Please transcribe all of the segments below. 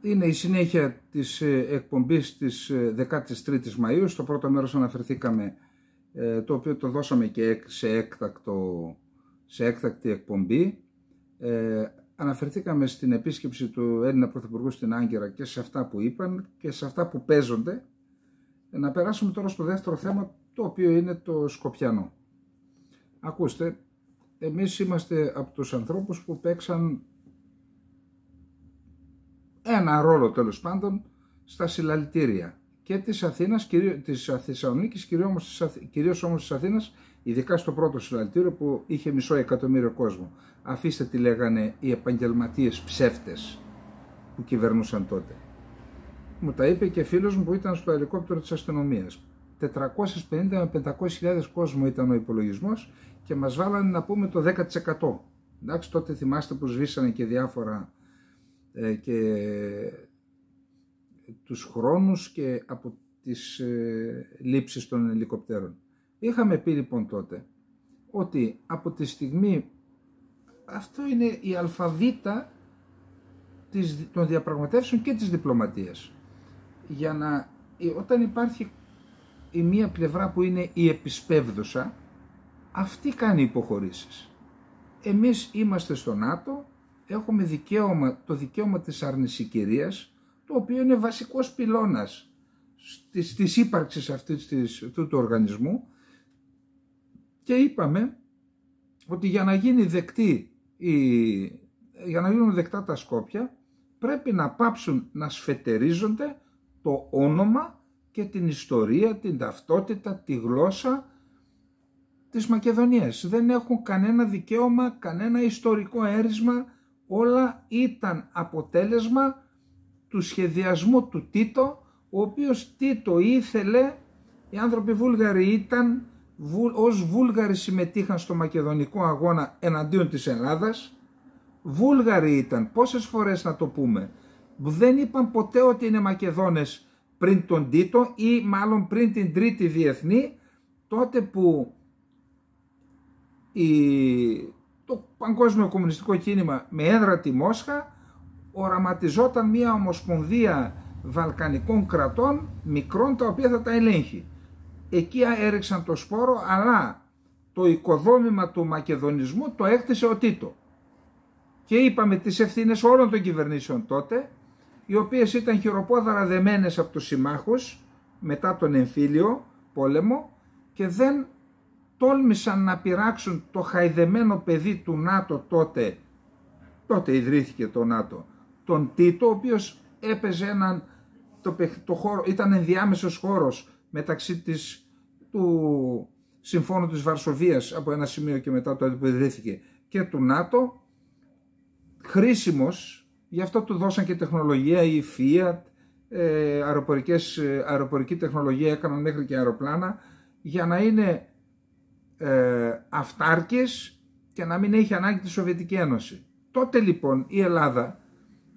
Είναι η συνέχεια της εκπομπής της 13ης Μαΐου. Στο πρώτο μέρος αναφερθήκαμε, το οποίο το δώσαμε και σε έκτακτη εκπομπή. Αναφερθήκαμε στην επίσκεψη του Έλληνα Πρωθυπουργού στην Άγκυρα και σε αυτά που είπαν και σε αυτά που παίζονται. Να περάσουμε τώρα στο δεύτερο θέμα, το οποίο είναι το Σκοπιανό. Ακούστε, εμείς είμαστε από τους ανθρώπους που παίξαν ένα ρόλο τέλος πάντων στα συλλαλητήρια και της Αθήνας, της Θεσσαλονίκης, κυρίως όμως της Αθήνας, ειδικά στο πρώτο συλλαλητήριο που είχε 500.000 κόσμο. Αφήστε τι λέγανε οι επαγγελματίες ψεύτες που κυβερνούσαν τότε. Μου τα είπε και φίλος μου που ήταν στο ελικόπτερο της αστυνομίας. 450 με 500.000 κόσμο ήταν ο υπολογισμός και μας βάλανε να πούμε το 10%. Εντάξει, τότε θυμάστε που σβήσανε και διάφορα και τους χρόνους και από τις λήψεις των ελικοπτέρων. Είχαμε πει λοιπόν τότε ότι από τη στιγμή, αυτό είναι η αλφαβήτα των διαπραγματεύσεων και της διπλωματίας. Όταν υπάρχει η μία πλευρά που είναι η επισπεύδουσα, αυτή κάνει υποχωρήσεις. Εμείς είμαστε στο ΝΑΤΟ, έχουμε το δικαίωμα της αρνησικυρίας, το οποίο είναι βασικός πυλώνας της ύπαρξης αυτού του οργανισμού, και είπαμε ότι για να γίνουν δεκτά τα Σκόπια πρέπει να πάψουν να σφετερίζονται το όνομα και την ιστορία, την ταυτότητα, τη γλώσσα της Μακεδονίας. Δεν έχουν κανένα δικαίωμα, κανένα ιστορικό έρισμα, όλα ήταν αποτέλεσμα του σχεδιασμού του Τίτο, ο οποίος Τίτο ήθελε, οι άνθρωποι Βούλγαροι ως Βούλγαροι συμμετείχαν στο μακεδονικό αγώνα εναντίον της Ελλάδας. Βούλγαροι ήταν, πόσες φορές να το πούμε, δεν είπαν ποτέ ότι είναι Μακεδόνες πριν τον Τίτο, ή μάλλον πριν την Τρίτη Διεθνή, τότε που το παγκόσμιο κομμουνιστικό κίνημα με έδρα τη Μόσχα οραματιζόταν μια ομοσπονδία βαλκανικών κρατών μικρών, τα οποία θα τα ελέγχει. Εκεί έριξαν το σπόρο, αλλά το οικοδόμημα του μακεδονισμού το έκτισε ο Τίτο. Και είπαμε τις ευθύνες όλων των κυβερνήσεων τότε, οι οποίες ήταν χειροπόδαρα δεμένες από τους συμμάχους μετά τον εμφύλιο πόλεμο και δεν τόλμησαν να πειράξουν το χαϊδεμένο παιδί του ΝΑΤΟ τότε ιδρύθηκε το ΝΑΤΟ, τον Τίτο, ο οποίος έπαιζε ήταν ενδιάμεσος χώρος μεταξύ του Συμφώνου της Βαρσοβίας από ένα σημείο και μετά τότε που ιδρύθηκε και του ΝΑΤΟ, χρήσιμος, γι' αυτό του δώσαν και τεχνολογία, η Fiat, αεροπορική τεχνολογία, έκαναν μέχρι και αεροπλάνα, για να είναι αυτάρκης και να μην έχει ανάγκη τη Σοβιετική Ένωση. Τότε λοιπόν η Ελλάδα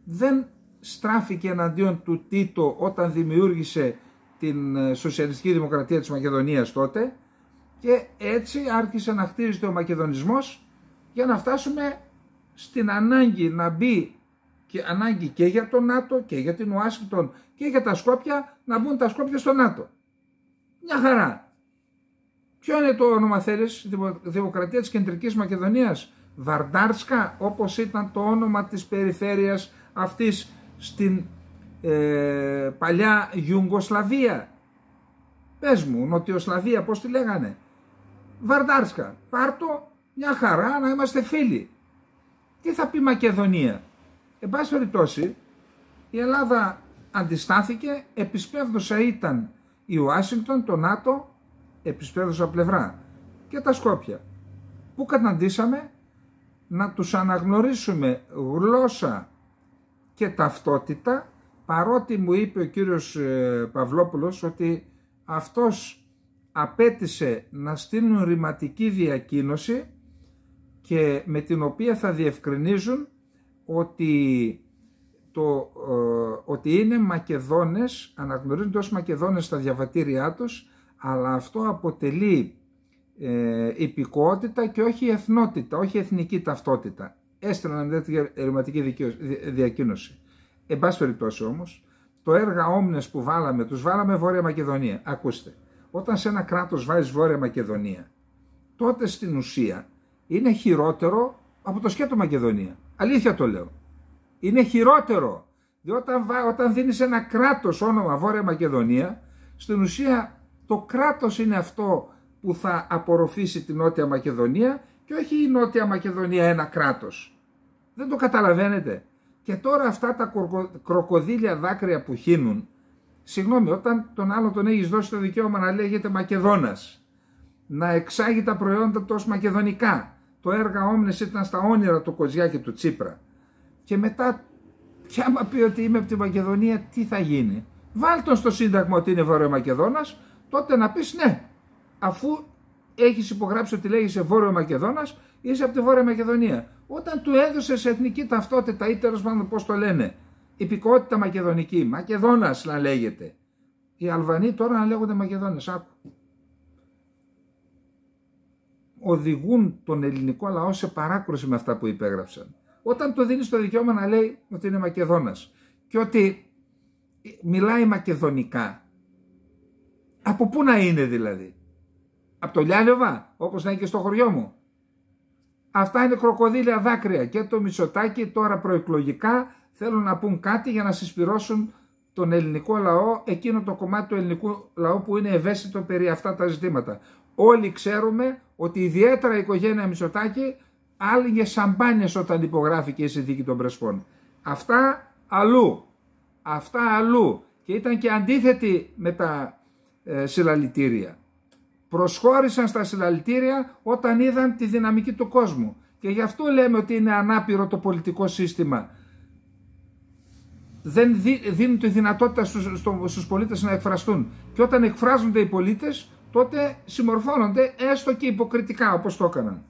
δεν στράφηκε εναντίον του Τίτο όταν δημιούργησε την Σοσιαλιστική Δημοκρατία της Μακεδονίας τότε, και έτσι άρχισε να χτίζεται ο μακεδονισμός για να φτάσουμε στην ανάγκη να μπει, και ανάγκη και για το ΝΑΤΟ και για την Ουάσιγκτον και για τα Σκόπια, να μπουν τα Σκόπια στο ΝΑΤΟ. Μια χαρά. Ποιο είναι το όνομα θέλεις? Δημοκρατία της Κεντρικής Μακεδονίας, Βαρντάρσκα, όπως ήταν το όνομα της περιφέρειας αυτής στην παλιά Ιουγκοσλαβία. Πες μου, Νοτιοσλαβία, πώς τη λέγανε? Βαρντάρσκα. Πάρτο, μια χαρά, να είμαστε φίλοι. Τι θα πει Μακεδονία? Εν πάση περιπτώσει, η Ελλάδα αντιστάθηκε, επισπεύδουσα ήταν η Ουάσιγκτον, το ΝΑΤΟ, επισπεύδουσα πλευρά, και τα Σκόπια. Πού καταντήσαμε? Να τους αναγνωρίσουμε γλώσσα και ταυτότητα, παρότι μου είπε ο κύριος Παυλόπουλος ότι αυτός απέτησε να στείλουν ρηματική διακοίνωση και με την οποία θα διευκρινίζουν ότι είναι Μακεδόνες, αναγνωρίζονται ως Μακεδόνες στα διαβατήριά τους, αλλά αυτό αποτελεί υπηκότητα και όχι εθνότητα, όχι εθνική ταυτότητα. Έστειλαν μια τέτοια ρηματική διακοίνωση. Εν πάση περιπτώσει όμως, το έργα όμνες που βάλαμε, τους βάλαμε Βόρεια Μακεδονία. Ακούστε, όταν σε ένα κράτος βάζεις Βόρεια Μακεδονία, τότε στην ουσία είναι χειρότερο από το σκέτο Μακεδονία. Αλήθεια το λέω. Είναι χειρότερο. Διότι όταν δίνεις ένα κράτος όνομα Βόρεια Μακεδονία, στην ουσία το κράτος είναι αυτό που θα απορροφήσει την Νότια Μακεδονία και όχι η Νότια Μακεδονία ένα κράτος. Δεν το καταλαβαίνετε. Και τώρα αυτά τα κροκοδίλια δάκρυα που χύνουν, συγγνώμη, όταν τον άλλο τον έχεις δώσει το δικαίωμα να λέγεται Μακεδόνας, να εξάγει τα προϊόντα του ως μακεδονικά, το έργα όμνες ήταν στα όνειρα του Κοζιά και του Τσίπρα, και μετά πια άμα πει ότι είμαι από τη Μακεδονία, τι θα γίνει? Βάλ τον στο Σύνταγμα ότι είναι Βόρειο Μακεδόνας, τότε να πεις ναι, αφού έχεις υπογράψει ότι λέγεσαι Βόρειο Μακεδόνας, είσαι από τη Βόρεια Μακεδονία. Όταν του έδωσες εθνική ταυτότητα ή τέλος πάντων πώς το λένε, υπηκότητα μακεδονική, Μακεδόνας να λέγεται. Οι Αλβανοί τώρα να λέγονται Μακεδόνες, άκου. Οδηγούν τον ελληνικό λαό σε παράκρουση με αυτά που υπέγραψαν. Όταν του δίνεις το δικαίωμα να λέει ότι είναι Μακεδόνας και ότι μιλάει μακεδονικά, από πού να είναι δηλαδή? Από το Λιάλιοβα, όπως να είναι και στο χωριό μου? Αυτά είναι κροκοδίλια δάκρυα και το Μητσοτάκη τώρα προεκλογικά θέλουν να πούν κάτι για να συσπυρώσουν τον ελληνικό λαό, εκείνο το κομμάτι του ελληνικού λαού που είναι ευαίσθητο περί αυτά τα ζητήματα. Όλοι ξέρουμε ότι ιδιαίτερα η οικογένεια Μητσοτάκη άλυγε σαμπάνιες όταν υπογράφηκε η συνθήκη των Πρεσπών. Αυτά αλλού. Αυτά αλλού. Και ήταν και αντίθετοι με τα συλλαλητήρια. Προσχώρησαν στα συλλαλητήρια όταν είδαν τη δυναμική του κόσμου. Και γι' αυτό λέμε ότι είναι ανάπηρο το πολιτικό σύστημα. Δεν δίνουν τη δυνατότητα στους πολίτες να εκφραστούν. Και όταν εκφράζονται οι πολίτες, τότε συμμορφώνονται έστω και υποκριτικά όπως το έκαναν.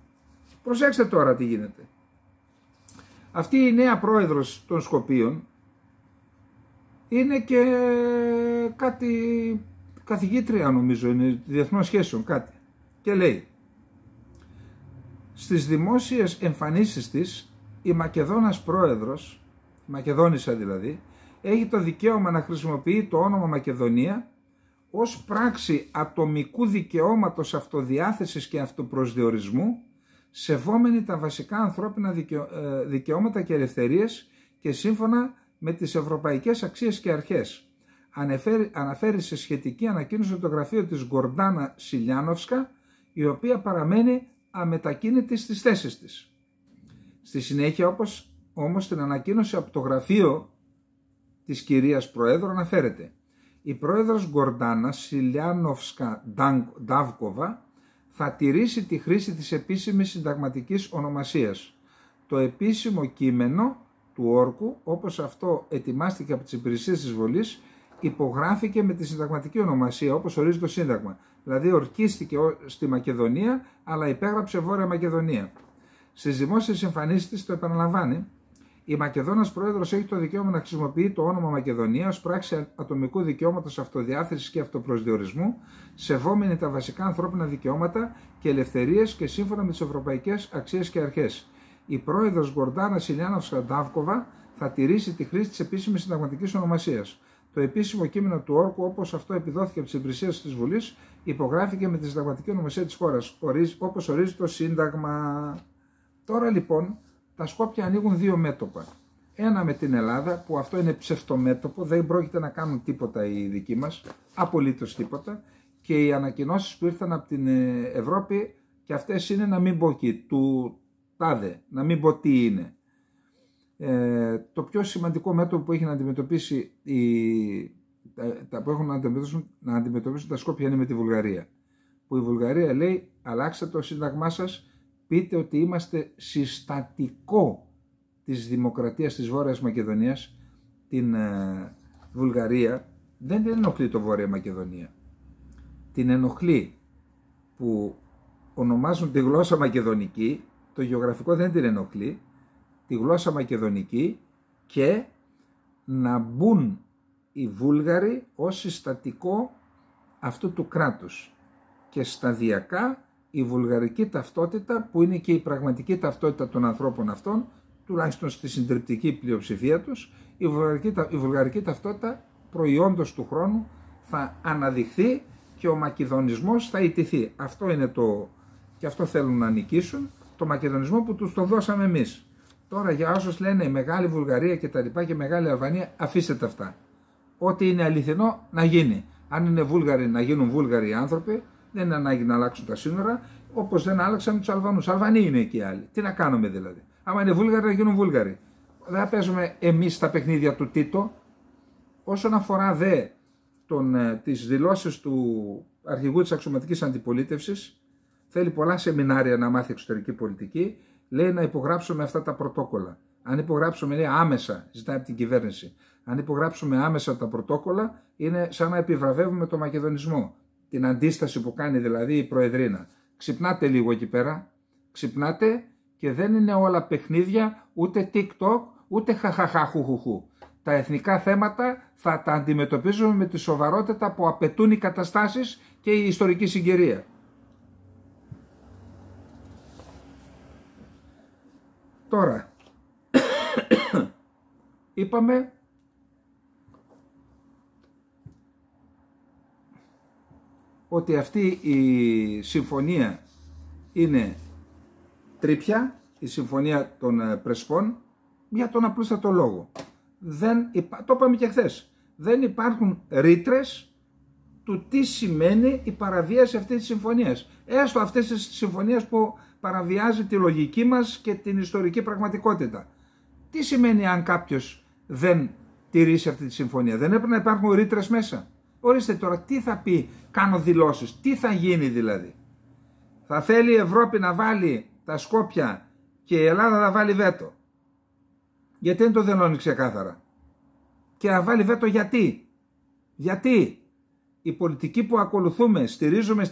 Προσέξτε τώρα τι γίνεται. Αυτή η νέα πρόεδρος των Σκοπίων είναι και κάτι καθηγήτρια, νομίζω, είναι διεθνών σχέσεων κάτι. Και λέει, στις δημόσιες εμφανίσεις της η Μακεδόνας πρόεδρος, η Μακεδόνισσα δηλαδή, έχει το δικαίωμα να χρησιμοποιεί το όνομα Μακεδονία ως πράξη ατομικού δικαιώματος αυτοδιάθεσης και αυτοπροσδιορισμού, σεβόμενη τα βασικά ανθρώπινα δικαιώματα και ελευθερίες και σύμφωνα με τις ευρωπαϊκές αξίες και αρχές. Αναφέρει σε σχετική ανακοίνωση το γραφείο της Γκορντάνα Σιλιάνοφσκα, η οποία παραμένει αμετακίνητη στις θέσεις της. Στη συνέχεια όμως την ανακοίνωση από το γραφείο της κυρίας Προέδρου αναφέρεται: η πρόεδρος Γκορντάνα Σιλιάνοφσκα Ντάβκοβα θα τηρήσει τη χρήση της επίσημης συνταγματικής ονομασίας. Το επίσημο κείμενο του όρκου, όπως αυτό ετοιμάστηκε από τις υπηρεσίες της Βολής, υπογράφηκε με τη συνταγματική ονομασία όπως ορίζει το Σύνταγμα. Δηλαδή ορκίστηκε στη Μακεδονία, αλλά υπέγραψε Βόρεια Μακεδονία. Στις δημόσιες εμφανίσεις της το επαναλαμβάνει: η Μακεδόνας πρόεδρος έχει το δικαίωμα να χρησιμοποιεί το όνομα Μακεδονία ως πράξη ατομικού δικαιώματος αυτοδιάθεσης και αυτοπροσδιορισμού, σεβόμενη τα βασικά ανθρώπινα δικαιώματα και ελευθερίες και σύμφωνα με τις ευρωπαϊκές αξίες και αρχές. Η πρόεδρος Γκορντάνα Σιλιάνοφσκα Ντάβκοβα θα τηρήσει τη χρήση της επίσημης συνταγματικής ονομασίας. Το επίσημο κείμενο του όρκου, όπως αυτό επιδόθηκε από τις υπηρεσίες της Βουλής, υπογράφηκε με τη συνταγματική ονομασία της χώρας, όπως ορίζει το Σύνταγμα. Τώρα λοιπόν τα Σκόπια ανοίγουν δύο μέτωπα. Ένα με την Ελλάδα, που αυτό είναι ψευτομέτωπο, δεν πρόκειται να κάνουν τίποτα οι δικοί μας, απολύτως τίποτα, και οι ανακοινώσεις που ήρθαν από την Ευρώπη, και αυτές είναι να μην πω εκεί, του τάδε, να μην πω τι είναι. Το πιο σημαντικό μέτωπο που έχει να αντιμετωπίσει που έχουν να αντιμετωπίσουν τα Σκόπια είναι με τη Βουλγαρία. Που η Βουλγαρία λέει: αλλάξτε το σύνταγμά σας, πείτε ότι είμαστε συστατικό της δημοκρατίας της Βόρειας Μακεδονίας. Την Βουλγαρία δεν την ενοχλεί το Βόρεια Μακεδονία. Την ενοχλεί που ονομάζουν τη γλώσσα μακεδονική, το γεωγραφικό δεν την ενοχλεί, τη γλώσσα μακεδονική, και να μπουν οι Βούλγαροι ως συστατικό αυτού του κράτους. Και σταδιακά η βουλγαρική ταυτότητα, που είναι και η πραγματική ταυτότητα των ανθρώπων αυτών, τουλάχιστον στη συντριπτική πλειοψηφία τους, η βουλγαρική ταυτότητα προϊόντος του χρόνου θα αναδειχθεί και ο μακεδονισμός θα ιτηθεί. Αυτό είναι και αυτό θέλουν να νικήσουν, το μακεδονισμό που τους το δώσαμε εμείς. Τώρα για όσους λένε Μεγάλη Βουλγαρία και τα λοιπά και Μεγάλη Αλβανία, αφήστε τα αυτά. Ό,τι είναι αληθινό να γίνει. Αν είναι Βούλγαροι να γίνουν Βούλγαροι άνθρωποι, δεν είναι ανάγκη να αλλάξουν τα σύνορα, όπως δεν άλλαξαν τους Αλβανούς. Αλβανοί είναι εκεί οι άλλοι. Τι να κάνουμε δηλαδή. Άμα είναι Βούλγαροι να γίνουν Βούλγαροι. Δεν παίζουμε εμείς τα παιχνίδια του Τίτο. Όσον αφορά δε τις δηλώσεις του αρχηγού της αξιωματικής αντιπολίτευσης, θέλει πολλά σεμινάρια να μάθει εξωτερική πολιτική, λέει να υπογράψουμε αυτά τα πρωτόκολλα. Αν υπογράψουμε, λέει άμεσα, ζητάει από την κυβέρνηση, αν υπογράψουμε άμεσα τα πρωτόκολλα, είναι σαν να επιβραβεύουμε το μακεδονισμό. Την αντίσταση που κάνει δηλαδή η Προεδρίνα. Ξυπνάτε λίγο εκεί πέρα, ξυπνάτε και δεν είναι όλα παιχνίδια, ούτε TikTok, ούτε χαχαχαχουχουχου. Τα εθνικά θέματα θα τα αντιμετωπίζουμε με τη σοβαρότητα που απαιτούν οι καταστάσεις και η ιστορική συγκυρία. Τώρα, είπαμε ότι αυτή η συμφωνία είναι τρίπια, η συμφωνία των Πρεσπών, για τον απλούστατο λόγο. Το είπαμε και χθες. Δεν υπάρχουν ρήτρες του τι σημαίνει η παραβίαση αυτής της συμφωνίας. Έστω αυτής της συμφωνίας που παραβιάζει τη λογική μας και την ιστορική πραγματικότητα. Τι σημαίνει αν κάποιος δεν τηρήσει αυτή τη συμφωνία. Δεν έπρεπε να υπάρχουν ρήτρες μέσα. Ορίστε τώρα τι θα πει κάνω δηλώσεις. Τι θα γίνει δηλαδή. Θα θέλει η Ευρώπη να βάλει τα Σκόπια και η Ελλάδα να βάλει βέτο. Γιατί δεν το δηλώνει ξεκάθαρα. Και να βάλει βέτο γιατί. Γιατί η πολιτική που ακολουθούμε, στηρίζουμε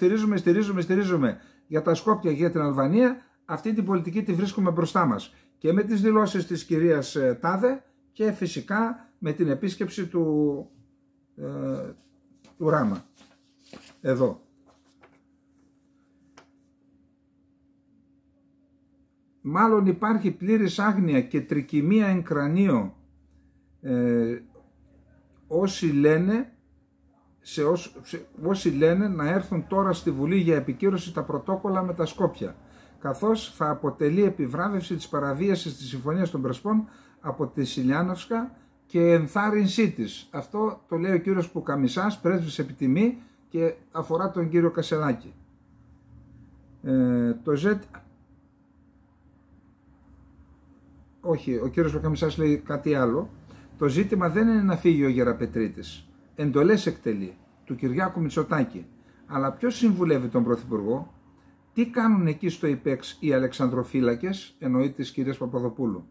για τα Σκόπια και για την Αλβανία, αυτή την πολιτική τη βρίσκουμε μπροστά μας. Και με τις δηλώσεις της κυρίας Τάδε και φυσικά με την επίσκεψη του Ράμα. Εδώ. Μάλλον υπάρχει πλήρης άγνοια και τρικυμία εν κρανίο όσοι λένε να έρθουν τώρα στη Βουλή για επικύρωση τα πρωτόκολλα με τα Σκόπια, καθώς θα αποτελεί επιβράβευση της παραβίασης της Συμφωνίας των Πρεσπών από τη Σιλιάνοφσκα και ενθάρρυνσή της. Αυτό το λέει ο κύριος Πουκαμισάς, πρέσβης επιτιμή, και αφορά τον κύριο Κασελάκη. Όχι, ο κύριος Πουκαμισάς λέει κάτι άλλο. Το ζήτημα δεν είναι να φύγει ο Γεραπετρίτης. Εντολές εκτελεί, του Κυριάκου Μητσοτάκη. Αλλά ποιος συμβουλεύει τον Πρωθυπουργό, τι κάνουν εκεί στο ΙΠΕΞ οι Αλεξανδροφύλακες, εννοεί της κυρίας Παπαδοπούλου,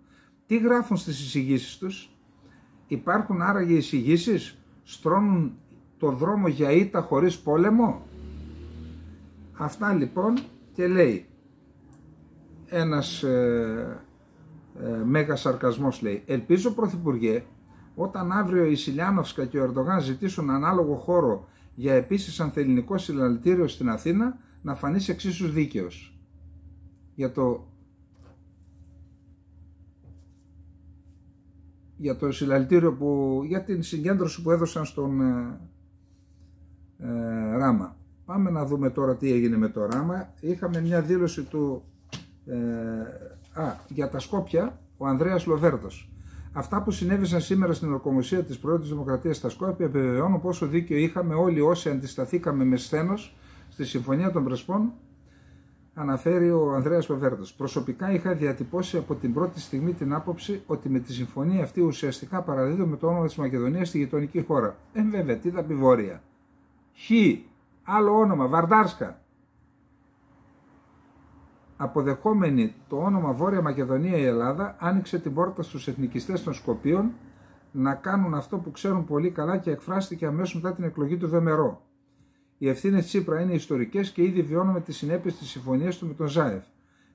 τι γράφουν στις εισηγήσεις τους, υπάρχουν άραγε εισηγήσεις, στρώνουν το δρόμο για ήττα χωρίς πόλεμο. Αυτά λοιπόν, και λέει ένας μέγας σαρκασμός, λέει, ελπίζω Πρωθυπουργέ, όταν αύριο η Σιλιάνοφσκα και ο Ερντογάν ζητήσουν ανάλογο χώρο για επίσης ανθελληνικό συλλαλητήριο στην Αθήνα, να φανείς εξίσου δίκαιος. Για το συλλαλητήριο για την συγκέντρωση που έδωσαν στον Ράμα. Πάμε να δούμε τώρα τι έγινε με το Ράμα. Είχαμε μια δήλωση του για τα Σκόπια, ο Ανδρέας Λοβέρδος. Αυτά που συνέβησαν σήμερα στην ορκομοσία της Προέδρου της Δημοκρατίας στα Σκόπια επιβεβαιώνουν πόσο δίκιο είχαμε όλοι όσοι αντισταθήκαμε με σθένος στη Συμφωνία των Πρεσπών, αναφέρει ο Ανδρέας Λοβέρδος. Προσωπικά είχα διατυπώσει από την πρώτη στιγμή την άποψη ότι με τη συμφωνία αυτή ουσιαστικά παραδίδουμε το όνομα της Μακεδονίας στη γειτονική χώρα. Βέβαια, τι θα πει Βόρεια. Άλλο όνομα, Βαρντάρσκα. Αποδεχόμενη το όνομα Βόρεια Μακεδονία η Ελλάδα, άνοιξε την πόρτα στους εθνικιστές των Σκοπίων να κάνουν αυτό που ξέρουν πολύ καλά και εκφράστηκε αμέσως μετά την εκλογή του Δεμερό. Οι ευθύνες Τσίπρα είναι ιστορικές και ήδη βιώνουμε τις συνέπειες της συμφωνίας του με τον Ζάεφ.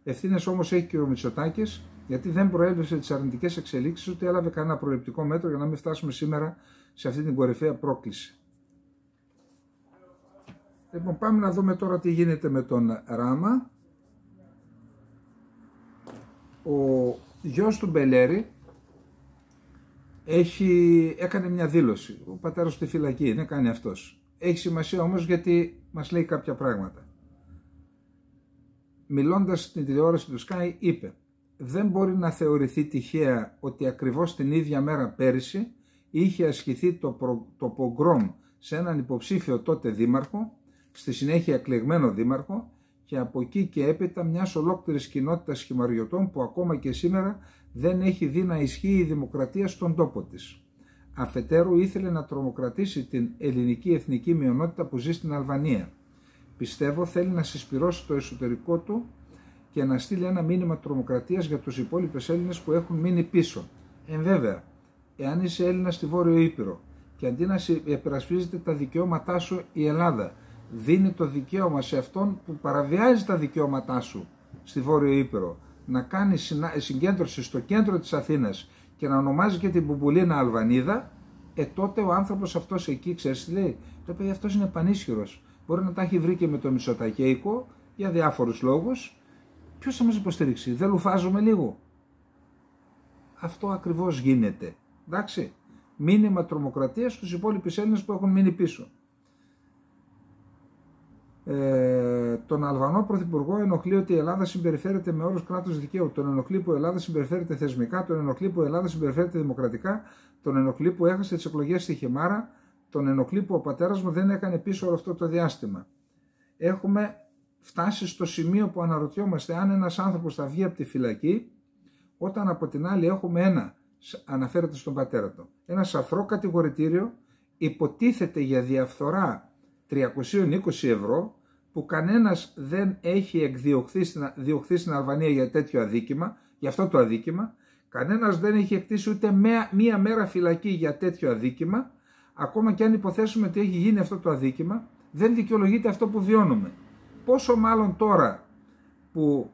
Ευθύνες όμως έχει ο Μητσοτάκης, γιατί δεν προέλευσε τις αρνητικές εξελίξεις ούτε έλαβε κανένα προληπτικό μέτρο για να μην φτάσουμε σήμερα σε αυτή την κορυφαία πρόκληση. Λοιπόν, πάμε να δούμε τώρα τι γίνεται με τον Ράμα. Ο γιος του Μπελέρη έκανε μια δήλωση. Ο πατέρας στη φυλακή είναι, κάνει αυτός. Έχει σημασία όμως γιατί μας λέει κάποια πράγματα. Μιλώντας στην τηλεόραση του Sky είπε: δεν μπορεί να θεωρηθεί τυχαία ότι ακριβώς την ίδια μέρα πέρυσι είχε ασκηθεί το πογκρόμ σε έναν υποψήφιο τότε δήμαρχο, στη συνέχεια εκλεγμένο δήμαρχο, και από εκεί και έπειτα μιας ολόκληρης κοινότητας χυμαριωτών που ακόμα και σήμερα δεν έχει δει να ισχύει η δημοκρατία στον τόπο της. Αφετέρου ήθελε να τρομοκρατήσει την ελληνική εθνική μειονότητα που ζει στην Αλβανία. Πιστεύω θέλει να συσπυρώσει το εσωτερικό του και να στείλει ένα μήνυμα τρομοκρατίας για τους υπόλοιπους Έλληνες που έχουν μείνει πίσω. Βέβαια, εάν είσαι Έλληνας στη Βόρειο Ήπειρο και αντί να υπερασπίζεται τα δικαιώματά σου η Ελλάδα, δίνει το δικαίωμα σε αυτόν που παραβιάζει τα δικαιώματά σου στη Βόρειο Ήπειρο να κάνει συγκέντρωση στο κέντρο της Αθήνας και να ονομάζει και την Μπουμπουλίνα Αλβανίδα, τότε ο άνθρωπος αυτός εκεί, ξέρεις τι λέει? Το παιδί αυτός είναι πανίσχυρος. Μπορεί να τα έχει βρει και με το Μητσοτακέικο για διάφορους λόγους. Ποιος θα μας υποστηρίξει? Δεν λουφάζουμε λίγο? Αυτό ακριβώς γίνεται. Εντάξει. Μήνυμα τρομοκρατίας στους υπόλοιπους Έλληνες που έχουν μείνει πίσω. Τον Αλβανό Πρωθυπουργό ενοχλεί ότι η Ελλάδα συμπεριφέρεται με όρους κράτους δικαίου. Τον ενοχλεί που η Ελλάδα συμπεριφέρεται θεσμικά. Τον ενοχλεί που η Ελλάδα συμπεριφέρεται δημοκρατικά. Τον ενοχλεί που έχασε τις εκλογές στη Χιμάρα. Τον ενοχλεί που ο πατέρας μου δεν έκανε πίσω όλο αυτό το διάστημα. Έχουμε φτάσει στο σημείο που αναρωτιόμαστε αν ένας άνθρωπος θα βγει από τη φυλακή, όταν από την άλλη έχουμε αναφέρεται στον πατέρα του, ένα σαφρό κατηγορητήριο, υποτίθεται για διαφθορά 320 ευρώ, που κανένας δεν έχει εκδιωχθεί στην Αλβανία για τέτοιο αδίκημα, για αυτό το αδίκημα, κανένας δεν έχει εκτίσει ούτε μία μέρα φυλακή για τέτοιο αδίκημα. Ακόμα και αν υποθέσουμε ότι έχει γίνει αυτό το αδίκημα, δεν δικαιολογείται αυτό που βιώνουμε. Πόσο μάλλον τώρα που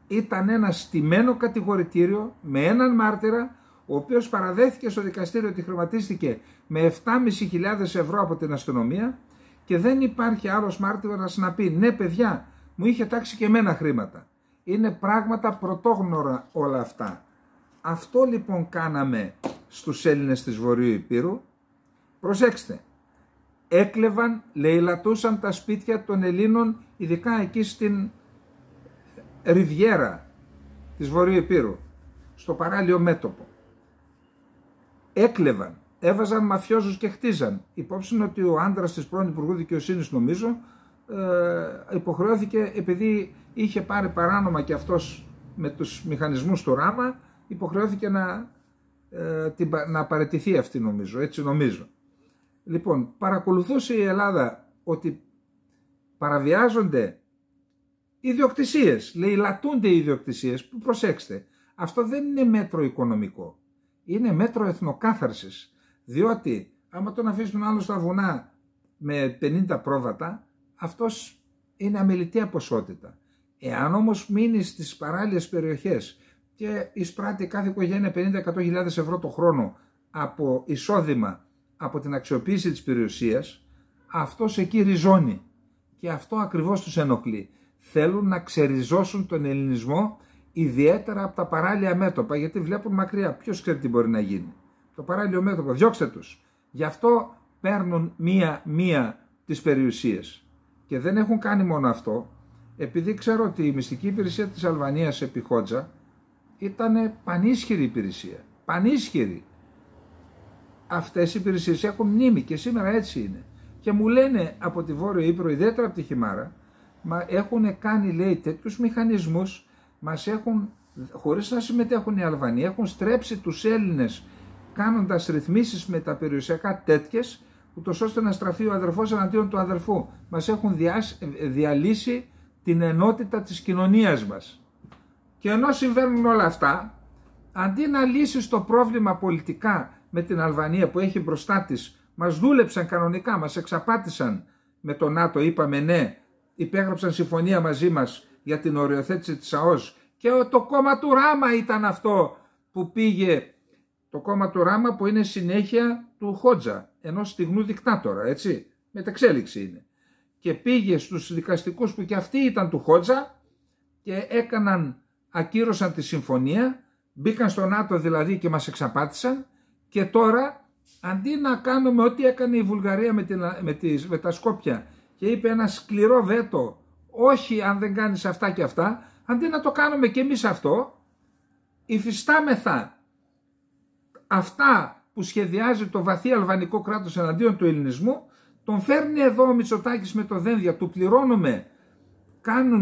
ήταν ένα στημένο κατηγορητήριο με έναν μάρτυρα, ο οποίος παραδέχθηκε στο δικαστήριο ότι χρηματίστηκε με 7.500 ευρώ από την αστυνομία και δεν υπάρχει άλλος μάρτυρας να πει ναι παιδιά, μου είχε τάξει και εμένα χρήματα. Είναι πράγματα πρωτόγνωρα όλα αυτά. Αυτό λοιπόν κάναμε στους Έλληνες της Βορείου Ηπείρου. Προσέξτε, έκλεβαν, λαιλατούσαν τα σπίτια των Ελλήνων, ειδικά εκεί στην Ριβιέρα της Βορείου Ηπείρου, στο παράλιο μέτωπο. Έκλεβαν, έβαζαν μαφιόζους και χτίζαν. Υπόψη είναι ότι ο άντρας της πρώην Υπουργού Δικαιοσύνης, νομίζω, υποχρεώθηκε, επειδή είχε πάρει παράνομα και αυτός με τους μηχανισμούς του ράμα, υποχρεώθηκε να παραιτηθεί αυτή, νομίζω, έτσι νομίζω. Λοιπόν, παρακολουθούσε η Ελλάδα ότι παραβιάζονται ιδιοκτησίες, λαιλατούνται οι ιδιοκτησίες, που προσέξτε, αυτό δεν είναι μέτρο οικονομικό, είναι μέτρο εθνοκάθαρσης, διότι άμα τον αφήσουν άλλο στα βουνά με 50 πρόβατα, αυτός είναι αμεληταία ποσότητα. Εάν όμως μείνει στις παράλιες περιοχές και εισπράττει κάθε οικογένεια 50-100.000 ευρώ το χρόνο από εισόδημα από την αξιοποίηση της περιουσίας, αυτός εκεί ριζώνει και αυτό ακριβώς τους ενοχλεί. Θέλουν να ξεριζώσουν τον ελληνισμό, ιδιαίτερα από τα παράλια μέτωπα, γιατί βλέπουν μακριά. Ποιος ξέρει τι μπορεί να γίνει? Το παράλιο μέτωπο, διώξτε τους. Γι' αυτό παίρνουν μία τις περιουσίες. Και δεν έχουν κάνει μόνο αυτό, επειδή ξέρω ότι η μυστική υπηρεσία της Αλβανίας επί Χότζα ήταν πανίσχυρη υπηρεσία. Πανίσχυρη. Αυτές οι υπηρεσίες έχουν μνήμη και σήμερα έτσι είναι. Και μου λένε από τη Βόρειο Ήπειρο, ιδιαίτερα από τη Χιμάρα, έχουν κάνει, λέει, τέτοιους μηχανισμούς, μας έχουν, χωρίς να συμμετέχουν οι Αλβανοί, έχουν στρέψει τους Έλληνες κάνοντας ρυθμίσεις με τα περιουσιακά τέτοιες, ούτως ώστε να στραφεί ο αδερφός εναντίον του αδερφού. Μας έχουν διαλύσει την ενότητα της κοινωνίας μας. Και ενώ συμβαίνουν όλα αυτά, αντί να λύσεις το πρόβλημα πολιτικά με την Αλβανία που έχει μπροστά της, μας δούλεψαν κανονικά, μας εξαπάτησαν με το ΝΑΤΟ, είπαμε ναι, υπέγραψαν συμφωνία μαζί μας για την οριοθέτηση της ΑΟΣ και το κόμμα του Ράμα ήταν αυτό που πήγε, το κόμμα του Ράμα που είναι συνέχεια του Χότζα, ενός στιγνού δικτάτορα, έτσι, μεταξέλιξη είναι. Και πήγε στους δικαστικούς που και αυτοί ήταν του Χότζα και ακύρωσαν τη συμφωνία, μπήκαν στο ΝΑΤΟ δηλαδή και μας εξαπάτησαν Και τώρα, αντί να κάνουμε ό,τι έκανε η Βουλγαρία με τα Σκόπια και είπε ένα σκληρό βέτο, όχι αν δεν κάνεις αυτά και αυτά, αντί να το κάνουμε και εμείς αυτό, υφιστάμεθα αυτά που σχεδιάζει το βαθύ αλβανικό κράτος εναντίον του ελληνισμού, τον φέρνει εδώ ο Μητσοτάκης με το δένδια, του πληρώνουμε,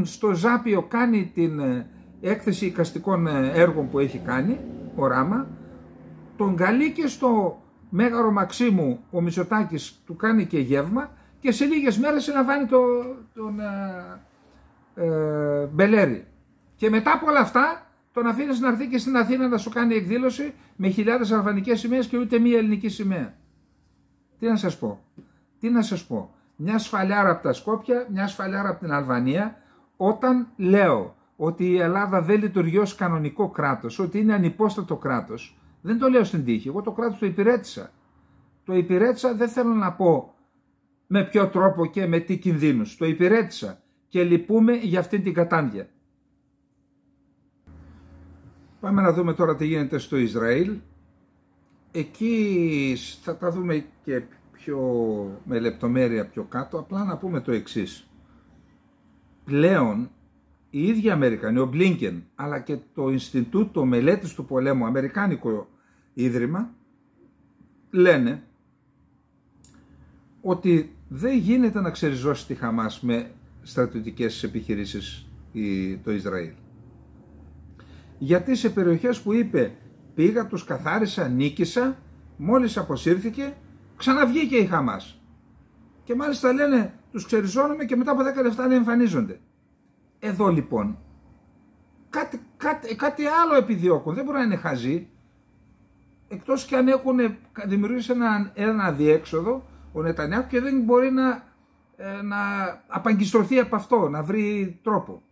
στο Ζάπιο κάνει την έκθεση εικαστικών έργων που έχει κάνει, οράμα, τον καλεί και στο Μέγαρο Μαξίμου ο Μητσοτάκης, του κάνει και γεύμα και σε λίγες μέρες συναβάνει τον Μπελέρη. Και μετά από όλα αυτά τον αφήνεις να έρθει και στην Αθήνα να σου κάνει εκδήλωση με χιλιάδες αλβανικές σημαίες και ούτε μία ελληνική σημαία. Τι να σας πω, μια σφαλιάρα από τα Σκόπια, μια σφαλιάρα από την Αλβανία, όταν λέω ότι η Ελλάδα δεν λειτουργεί ως κανονικό κράτος, ότι είναι ανυπόστατο κράτος, δεν το λέω στην τύχη, εγώ το κράτος το υπηρέτησα. Το υπηρέτησα, δεν θέλω να πω με ποιο τρόπο και με τι κινδύνους, το υπηρέτησα και λυπούμε για αυτή την κατάντια. Πάμε να δούμε τώρα τι γίνεται στο Ισραήλ. Εκεί θα τα δούμε και με λεπτομέρεια πιο κάτω, απλά να πούμε το εξής. Πλέον οι ίδιοι Αμερικανοί, ο Μπλίνκεν, αλλά και το Ινστιτούτο Μελέτης του Πολέμου, αμερικάνικο ίδρυμα, λένε ότι δεν γίνεται να ξεριζώσει τη Χαμάς με στρατιωτικές επιχειρήσεις το Ισραήλ. Γιατί σε περιοχές που είπε πήγα, τους καθάρισα, νίκησα, μόλις αποσύρθηκε, ξαναβγήκε η Χαμάς. Και μάλιστα λένε τους ξεριζώνουμε και μετά από 10 λεπτά εμφανίζονται. Εδώ λοιπόν κάτι άλλο επιδιώκουν, δεν μπορεί να είναι χαζοί. Εκτός και αν έχουν δημιουργήσει ένα αδιέξοδο ο Νετανιάχου και δεν μπορεί να απαγκιστρωθεί από αυτό, να βρει τρόπο.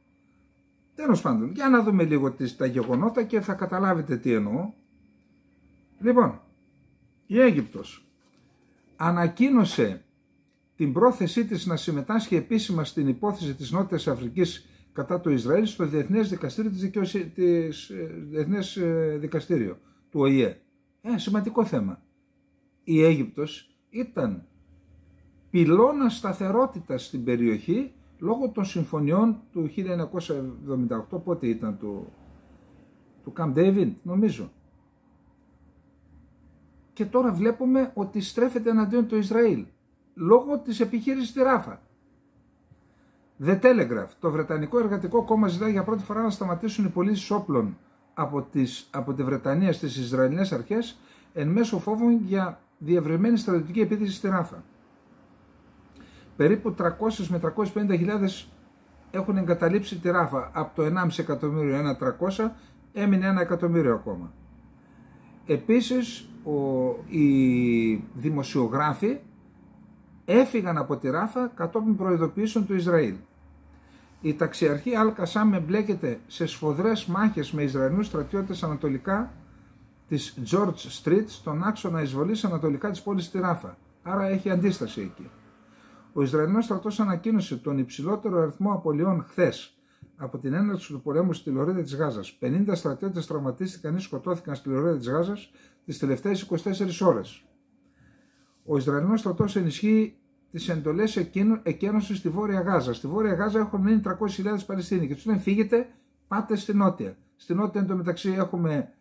Τέλος πάντων, για να δούμε λίγο τα γεγονότα και θα καταλάβετε τι εννοώ. Λοιπόν, η Αίγυπτος ανακοίνωσε την πρόθεσή της να συμμετάσχει επίσημα στην υπόθεση της Νότιας Αφρικής κατά το Ισραήλ στο Διεθνές Δικαστήριο του ΟΗΕ. Σημαντικό θέμα. Η Αίγυπτος ήταν πυλώνας σταθερότητας στην περιοχή λόγω των συμφωνιών του 1978, πότε ήταν, του Camp David νομίζω. Και τώρα βλέπουμε ότι στρέφεται εναντίον του Ισραήλ λόγω της επιχείρησης στη Ράφα. The Telegraph, το Βρετανικό Εργατικό Κόμμα ζητάει για πρώτη φορά να σταματήσουν οι πωλήσεις όπλων από τη Βρετανία στις Ισραηλινές αρχές εν μέσω φόβων για διευρυμένη στρατιωτική επίθεση στη Ράφα. Περίπου 300 με 350.000 έχουν εγκαταλείψει τη Ράφα. Από το 1,5 εκατομμύριο, 1.300, έμεινε 1 εκατομμύριο ακόμα. Επίσης, οι δημοσιογράφοι έφυγαν από τη Ράφα κατόπιν προειδοποιήσεων του Ισραήλ. Η ταξιαρχή Αλ-Κασάμ εμπλέκεται σε σφοδρές μάχες με Ισραηλινούς στρατιώτες ανατολικά της George Street, στον άξονα εισβολής ανατολικά της πόλης τη Ράφα. Άρα έχει αντίσταση εκεί. Ο Ισραηλινός στρατός ανακοίνωσε τον υψηλότερο αριθμό απολειών χθες από την έναρξη του πολέμου στη λωρίδα της Γάζας. 50 στρατιώτες τραυματίστηκαν ή σκοτώθηκαν στη λωρίδα της Γάζας τις τελευταίες 24 ώρες. Ο Ισραηλινός στρατός ενισχύει τις εντολές εκένωσης στη Βόρεια Γάζα. Στη Βόρεια Γάζα έχουν μείνει 300.000 Παλαιστίνοι και τους λένε φύγετε, πάτε στη Νότια. Στη Νότια εντωμεταξύ έχουμε,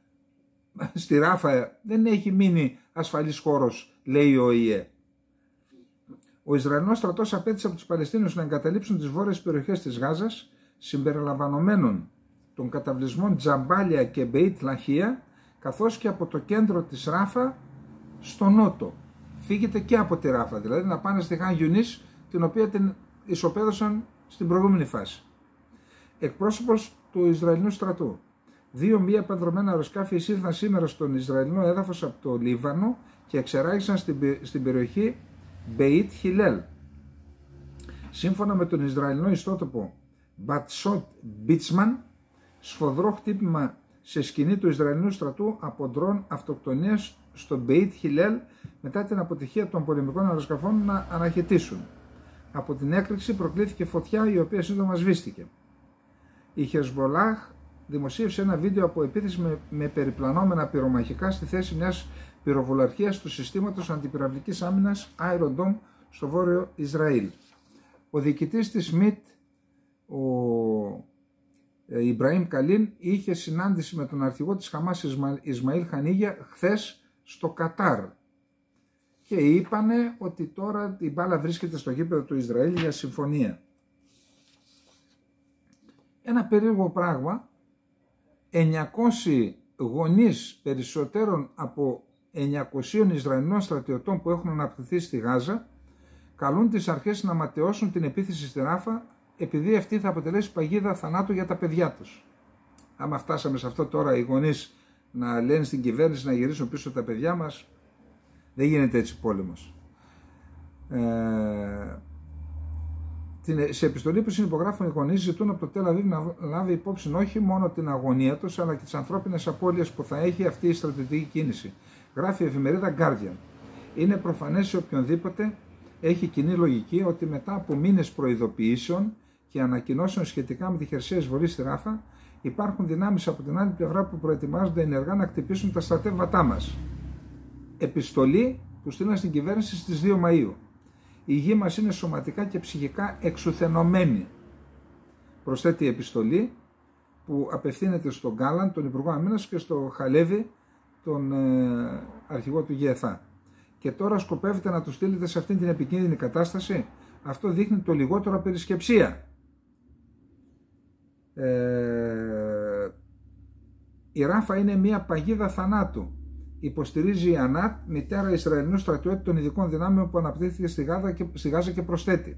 στη Ράφα δεν έχει μείνει ασφαλής χώρος, λέει ο ΟΗΕ. Ο Ισραηλινός στρατός απέτησε από τους Παλαιστίνιους να εγκαταλείψουν τις βόρειες περιοχές της Γάζας, συμπεριλαμβανομένων των καταβλισμών Τζαμπάλια και Μπεϊτ Λαχία, καθώς και από το κέντρο της Ράφα στο νότο. Φύγετε και από τη Ράφα, δηλαδή να πάνε στη Χαν Γιουνίς, την οποία την ισοπαίδωσαν στην προηγούμενη φάση. Εκπρόσωπος του Ισραηλινού στρατού. 2 μη επανδρομένα αεροσκάφη εισήλθαν σήμερα στον Ισραηλινό έδαφος από το Λίβανο και εξεράγησαν στην περιοχή Μπεϊτ Χιλέλ. Σύμφωνα με τον Ισραηλινό ιστότοπο Μπατσότ Μπίτσμαν, σφοδρό χτύπημα σε σκηνή του Ισραηλινού στρατού από ντρόν αυτοκτονίας στο Μπεϊτ Χιλέλ μετά την αποτυχία των πολεμικών αεροσκαφών να αναχαιτήσουν. Από την έκρηξη προκλήθηκε φωτιά η οποία σύντομα σβήστηκε. Η Χεσμπολάχ δημοσίευσε ένα βίντεο από επίθεση με περιπλανόμενα πυρομαχικά στη θέση μιας πυροβολαρχίας του συστήματος αντιπυραυλικής άμυνας Iron Dome στο βόρειο Ισραήλ. Ο διοικητής της ΜΙΤ, ο Ιμπραήμ Καλίν, είχε συνάντηση με τον αρχηγό της Χαμάς Ισμαήλ Χανίγια χθες στο Κατάρ και είπανε ότι τώρα η μπάλα βρίσκεται στο γήπεδο του Ισραήλ για συμφωνία. Ένα περίεργο πράγμα, 900 γονείς περισσότερων από 900 Ισραηλινών στρατιωτών που έχουν αναπτυχθεί στη Γάζα καλούν τις αρχές να ματαιώσουν την επίθεση στη Ράφα, επειδή αυτή θα αποτελέσει παγίδα θανάτου για τα παιδιά τους. Άμα φτάσαμε σε αυτό τώρα οι γονείς να λένε στην κυβέρνηση να γυρίσουν πίσω τα παιδιά μας, δεν γίνεται έτσι πόλεμος. Σε επιστολή που συνυπογράφουν οι γονείς ζητούν από το Τελ Αβίβ να λάβει υπόψη όχι μόνο την αγωνία τους, αλλά και τις ανθρώπινες απώλειες που θα έχει αυτή η στρατιωτική κίνηση. Γράφει η εφημερίδα Guardian. Είναι προφανές σε οποιονδήποτε έχει κοινή λογική ότι μετά από μήνες προειδοποιήσεων και ανακοινώσεων σχετικά με τη χερσαία εισβολή στη Ράφα, υπάρχουν δυνάμεις από την άλλη πλευρά που προετοιμάζονται ενεργά να χτυπήσουν τα στρατεύματά μας. Επιστολή που στείλαν στην κυβέρνηση στις 2 Μαΐου. Η γη μας είναι σωματικά και ψυχικά εξουθενωμένη. Προσθέτει η επιστολή που απευθύνεται στον Γκάλαντ, τον Υπουργό Αμήνας, και στο Χαλέβι, τον αρχηγό του ΓΕΘΑ. Και τώρα σκοπεύετε να του στείλετε σε αυτήν την επικίνδυνη κατάσταση. Αυτό δείχνει το λιγότερο απερισκεψία. Η Ράφα είναι μια παγίδα θανάτου. Υποστηρίζει η Ανάτ, μητέρα Ισραηλινού στρατιώτη των ειδικών δυνάμεων που αναπτύχθηκε στη Γάζα και προσθέτει.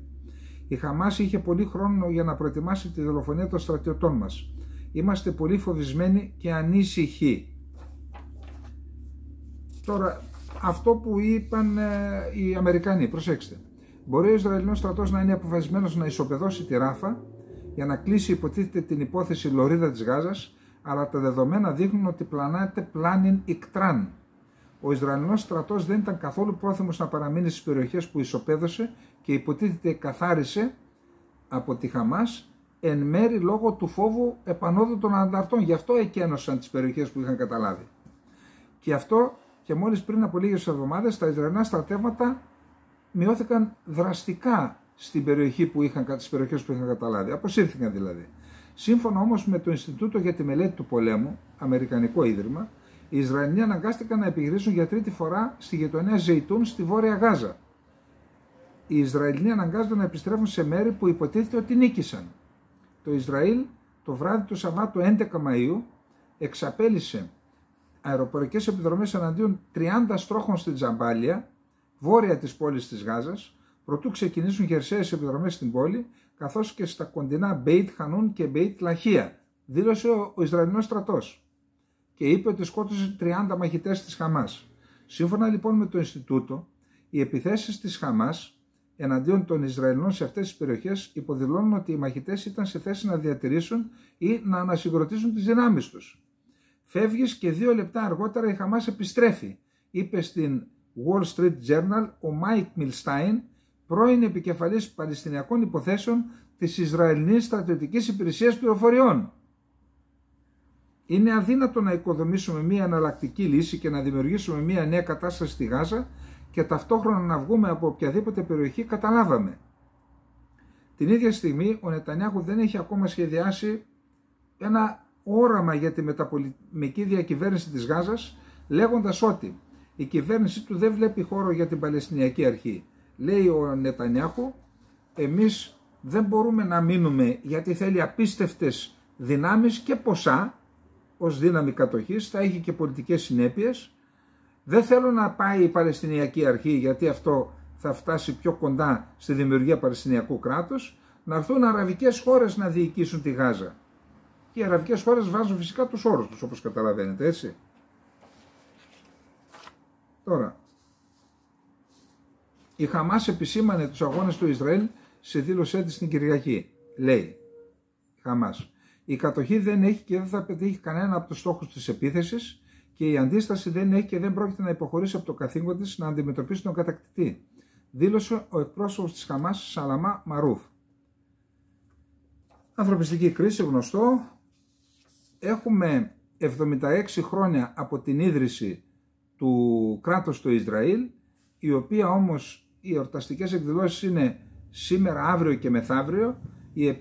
Η Χαμάς είχε πολύ χρόνο για να προετοιμάσει τη δολοφονία των στρατιωτών μας. Είμαστε πολύ φοβισμένοι και ανήσυχοι. Τώρα, αυτό που είπαν οι Αμερικανοί, προσέξτε. Μπορεί ο Ισραηλινός στρατός να είναι αποφασισμένος να ισοπεδώσει τη Ράφα για να κλείσει υποτίθεται την υπόθεση λωρίδα της Γάζας, αλλά τα δεδομένα δείχνουν ότι πλανάται πλάνιν ικτράν. Ο Ισραηλινός στρατός δεν ήταν καθόλου πρόθυμος να παραμείνει στις περιοχές που ισοπαίδωσε και υποτίθεται καθάρισε από τη Χαμάς, εν μέρη λόγω του φόβου επανόδου των ανταρτών. Γι' αυτό εκένωσαν τις περιοχές που είχαν καταλάβει. Και αυτό και μόλις πριν από λίγες εβδομάδες τα Ισραηλινά στρατεύματα μειώθηκαν δραστικά στις περιοχές που είχαν καταλάβει. Αποσύρθηκαν δηλαδή. Σύμφωνα όμως με το Ινστιτούτο για τη Μελέτη του Πολέμου, αμερικανικό ίδρυμα, οι Ισραηλοί αναγκάστηκαν να επιχειρήσουν για τρίτη φορά στη γειτονιά Ζεϊτούν στη Βόρεια Γάζα. Οι Ισραηλοί αναγκάζονται να επιστρέφουν σε μέρη που υποτίθεται ότι νίκησαν. Το Ισραήλ το βράδυ του Σαββάτου 11 Μαΐου εξαπέλυσε αεροπορικές επιδρομές εναντίον 30 στρώχων στην Τζαμπάλια, βόρεια της πόλης της Γάζας, προτού ξεκινήσουν χερσαίες επιδρομές στην πόλη, καθώς και στα κοντινά Μπέιτ Χανούν και Μπέιτ Λαχία, δήλωσε ο Ισραηλινός στρατός και είπε ότι σκότωσε 30 μαχητές της Χαμάς. Σύμφωνα λοιπόν με το Ινστιτούτο, οι επιθέσεις της Χαμάς εναντίον των Ισραηλινών σε αυτές τις περιοχές υποδηλώνουν ότι οι μαχητές ήταν σε θέση να διατηρήσουν ή να ανασυγκροτήσουν τις δυνάμεις τους. Φεύγεις και 2 λεπτά αργότερα η Χαμάς επιστρέφει, είπε στην Wall Street Journal ο Μάικ Μιλστάιν, πρώην επικεφαλής Παλαιστινιακών υποθέσεων της Ισραηλινής Στρατιωτικής Υπηρεσίας Πληροφοριών. Είναι αδύνατο να οικοδομήσουμε μια εναλλακτική λύση και να δημιουργήσουμε μια νέα κατάσταση στη Γάζα και ταυτόχρονα να βγούμε από οποιαδήποτε περιοχή καταλάβαμε. Την ίδια στιγμή ο Νετανιάχου δεν έχει ακόμα σχεδιάσει ένα όραμα για τη μεταπολεμική διακυβέρνηση της Γάζας, λέγοντας ότι η κυβέρνησή του δεν βλέπει χώρο για την Παλαιστινιακή Αρχή. Λέει ο Νετανιάχου, εμείς δεν μπορούμε να μείνουμε γιατί θέλει απίστευτες δυνάμεις και ποσά ως δύναμη κατοχής, θα έχει και πολιτικές συνέπειες. Δεν θέλω να πάει η Παλαιστινιακή Αρχή γιατί αυτό θα φτάσει πιο κοντά στη δημιουργία Παλαιστινιακού κράτους, να έρθουν αραβικές χώρες να διοικήσουν τη Γάζα. Και οι αραβικές χώρες βάζουν φυσικά τους όρους τους, όπως καταλαβαίνετε, έτσι. Τώρα, η Χαμάς επισήμανε τους αγώνες του Ισραήλ σε δήλωσή της την Κυριακή. Λέει, Χαμάς, η κατοχή δεν έχει και δεν θα πετύχει κανένα από τους στόχους της επίθεσης και η αντίσταση δεν έχει και δεν πρόκειται να υποχωρήσει από το καθήκον της να αντιμετωπίσει τον κατακτητή. Δήλωσε ο εκπρόσωπος της Χαμάς, Σαλαμά Μαρούφ. Ανθρωπιστική κρίση, γνωστό. Έχουμε 76 χρόνια από την ίδρυση του κράτους του Ισραήλ, η οποία όμως οι εορταστικές εκδηλώσεις είναι σήμερα, αύριο και μεθαύριο,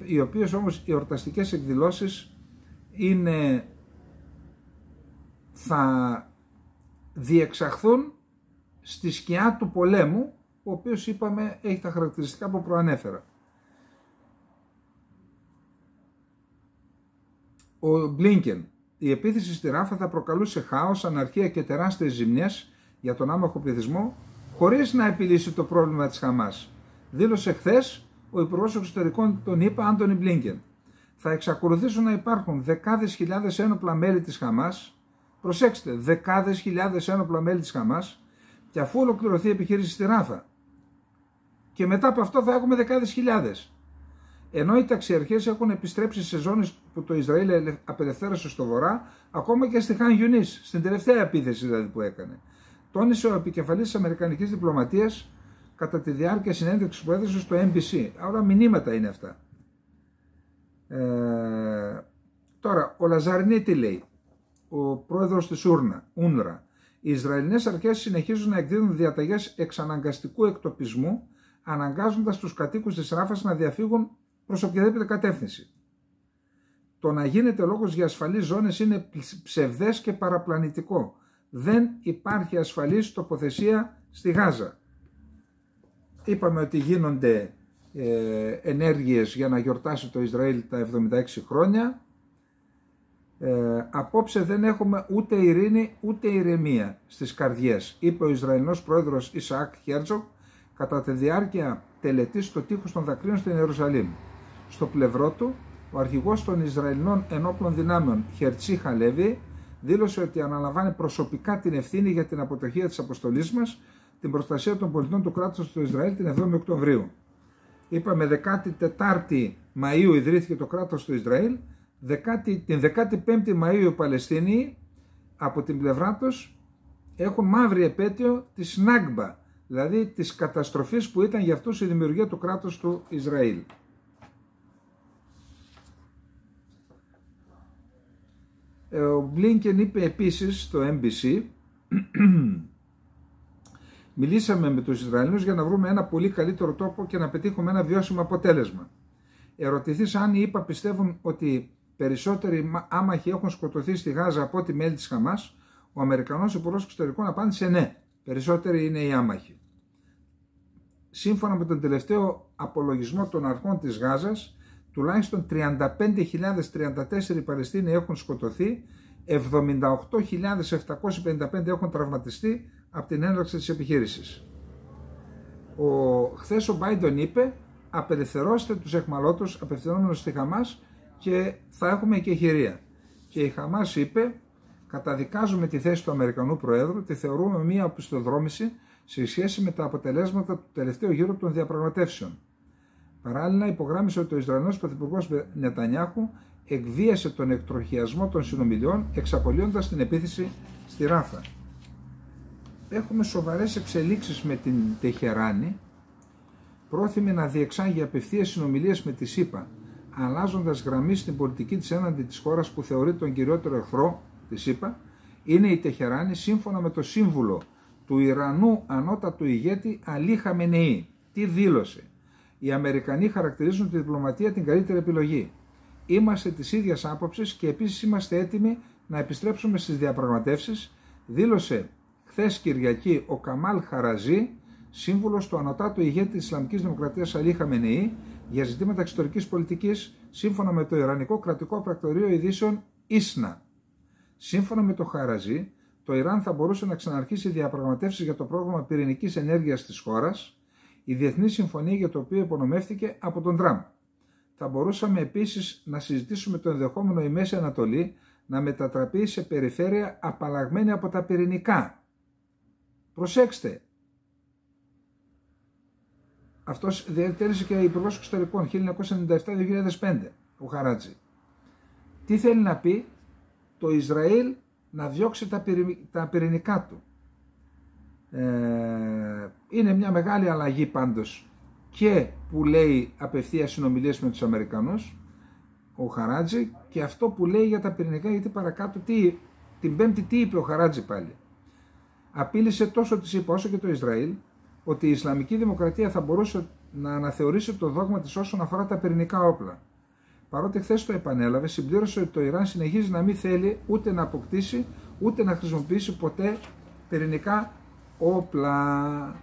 οι οποίες όμως οι εορταστικές εκδηλώσεις θα διεξαχθούν στη σκιά του πολέμου, ο οποίος είπαμε έχει τα χαρακτηριστικά που προανέφερα. Ο Μπλίνκεν: η επίθεση στη Ράφα θα προκαλούσε χάος, αναρχία και τεράστιες ζημιές για τον άμαχο πληθυσμό, χωρίς να επιλύσει το πρόβλημα της Χαμάς, δήλωσε χθες ο Υπουργός Εξωτερικών των ΗΠΑ, Άντονι Μπλίνκεν. Θα εξακολουθήσουν να υπάρχουν δεκάδες χιλιάδες ένοπλα μέλη της Χαμάς, προσέξτε, δεκάδες χιλιάδες ένοπλα μέλη της Χαμάς, και αφού ολοκληρωθεί η επιχείρηση στη Ράφα. Και μετά από αυτό θα έχουμε δεκάδες χιλιάδες. Ενώ οι ταξιαρχές έχουν επιστρέψει σε ζώνες που το Ισραήλ απελευθέρωσε στο βορρά, ακόμα και στη Χαν Γιουνίς, στην τελευταία επίθεση δηλαδή που έκανε. Τόνισε ο επικεφαλής της Αμερικανικής διπλωματίας κατά τη διάρκεια συνέντευξης που έδωσε στο NBC. Όλα μηνύματα είναι αυτά. Τώρα, ο Λαζαρινί τι λέει, ο πρόεδρος της UNRWA. Οι Ισραηλινές αρχές συνεχίζουν να εκδίδουν διαταγές εξαναγκαστικού εκτοπισμού, αναγκάζοντας τους κατοίκους της Ράφας να διαφύγουν προς οποιαδήποτε κατεύθυνση. Το να γίνεται λόγος για ασφαλείς ζώνες είναι ψευδές και παραπλανητικό. Δεν υπάρχει ασφαλής τοποθεσία στη Γάζα. Είπαμε ότι γίνονται ενέργειες για να γιορτάσει το Ισραήλ τα 76 χρόνια. Απόψε δεν έχουμε ούτε ειρήνη ούτε ηρεμία στις καρδιές, είπε ο Ισραηλινός πρόεδρος Ισαάκ Χέρτζοκ κατά τη διάρκεια τελετής στο τείχος των δακρύων στην Ιερουσαλήμ. Στο πλευρό του, ο αρχηγός των Ισραηλινών ενόπλων δυνάμεων Χερτσί Χαλέβι δήλωσε ότι αναλαμβάνει προσωπικά την ευθύνη για την αποτυχία της αποστολής μας, την προστασία των πολιτών του κράτους του Ισραήλ την 7η Οκτωβρίου. Είπαμε 14η Μαΐου ιδρύθηκε το κράτος του Ισραήλ, την 15η Μαΐου οι Παλαιστίνοι από την πλευρά τους έχουν μαύρη επέτειο της Νάγκμπα, δηλαδή της καταστροφής που ήταν για αυτούς η δημιουργία του κράτους του Ισραήλ. Ο Μπλίνκεν είπε επίσης στο NBC «Μιλήσαμε με τους Ισραηλινούς για να βρούμε ένα πολύ καλύτερο τρόπο και να πετύχουμε ένα βιώσιμο αποτέλεσμα. Ερωτηθείς αν οι ΗΠΑ πιστεύουν ότι περισσότεροι άμαχοι έχουν σκοτωθεί στη Γάζα από ό,τι μέλη της Χαμάς, ο Αμερικανός Υπουργός Εξωτερικών απάντησε ναι, περισσότεροι είναι οι άμαχοι. Σύμφωνα με τον τελευταίο απολογισμό των αρχών της Γάζας, τουλάχιστον 35.034 Παλαιστίνοι έχουν σκοτωθεί, 78.755 έχουν τραυματιστεί από την έναρξη της επιχείρησης. Χθες ο Μπάιντον είπε απελευθερώστε τους εχμαλώτους απευθυνόμενους στη Χαμάς και θα έχουμε και χειρία. Και η Χαμάς είπε καταδικάζουμε τη θέση του Αμερικανού Προέδρου, τη θεωρούμε μία οπισθοδρόμηση σε σχέση με τα αποτελέσματα του τελευταίου γύρου των διαπραγματεύσεων. Παράλληλα, υπογράμμισε ότι ο Ισραηλινός Πρωθυπουργός Νετανιάχου εκβίασε τον εκτροχιασμό των συνομιλιών, εξαπολύοντας την επίθεση στη Ράφα. Έχουμε σοβαρές εξελίξεις με την Τεχεράνη, πρόθυμη να διεξάγει απευθείας συνομιλίες με τη ΣΥΠΑ, αλλάζοντας γραμμή στην πολιτική της έναντι της χώρας που θεωρεί τον κυριότερο εχθρό της ΣΥΠΑ, είναι η Τεχεράνη σύμφωνα με το σύμβουλο του Ιρανού ανώτατου ηγέτη Αλί Χαμενεή. Τι δήλωσε? Οι Αμερικανοί χαρακτηρίζουν τη διπλωματία την καλύτερη επιλογή. Είμαστε της ίδιας άποψης και επίσης είμαστε έτοιμοι να επιστρέψουμε στις διαπραγματεύσεις, δήλωσε χθες Κυριακή ο Καμάλ Χαραζή, σύμβουλος του ανωτάτου ηγέτη της Ισλαμικής Δημοκρατίας Αλί Χαμενεή για ζητήματα εξωτερικής πολιτικής, σύμφωνα με το Ιρανικό Κρατικό Πρακτορείο Ειδήσεων Ίσνα. Σύμφωνα με το Χαραζή, το Ιράν θα μπορούσε να ξαναρχίσει διαπραγματεύσεις για το πρόγραμμα πυρηνικής ενέργειας της χώρας, η διεθνή συμφωνία για το οποίο υπονομεύτηκε από τον Τραμπ. Θα μπορούσαμε επίσης να συζητήσουμε το ενδεχόμενο η Μέση Ανατολή να μετατραπεί σε περιφέρεια απαλλαγμένη από τα πυρηνικά. Προσέξτε. Αυτός διατέλεσε και Υπουργός Εξωτερικών 1997-2005, ο Χαράτζη. Τι θέλει να πει? Το Ισραήλ να διώξει τα πυρηνικά του. Είναι μια μεγάλη αλλαγή πάντως και που λέει απευθείας συνομιλίες με τους Αμερικανούς, ο Χαράτζη, και αυτό που λέει για τα πυρηνικά, γιατί παρακάτω την Πέμπτη τι είπε ο Χαράτζη πάλι? απείλησε τόσο τη ΗΠΑ όσο και το Ισραήλ ότι η Ισλαμική Δημοκρατία θα μπορούσε να αναθεωρήσει το δόγμα της όσον αφορά τα πυρηνικά όπλα. Παρότι χθες το επανέλαβε, συμπλήρωσε ότι το Ιράν συνεχίζει να μην θέλει ούτε να αποκτήσει ούτε να χρησιμοποιήσει ποτέ πυρηνικά όπλα.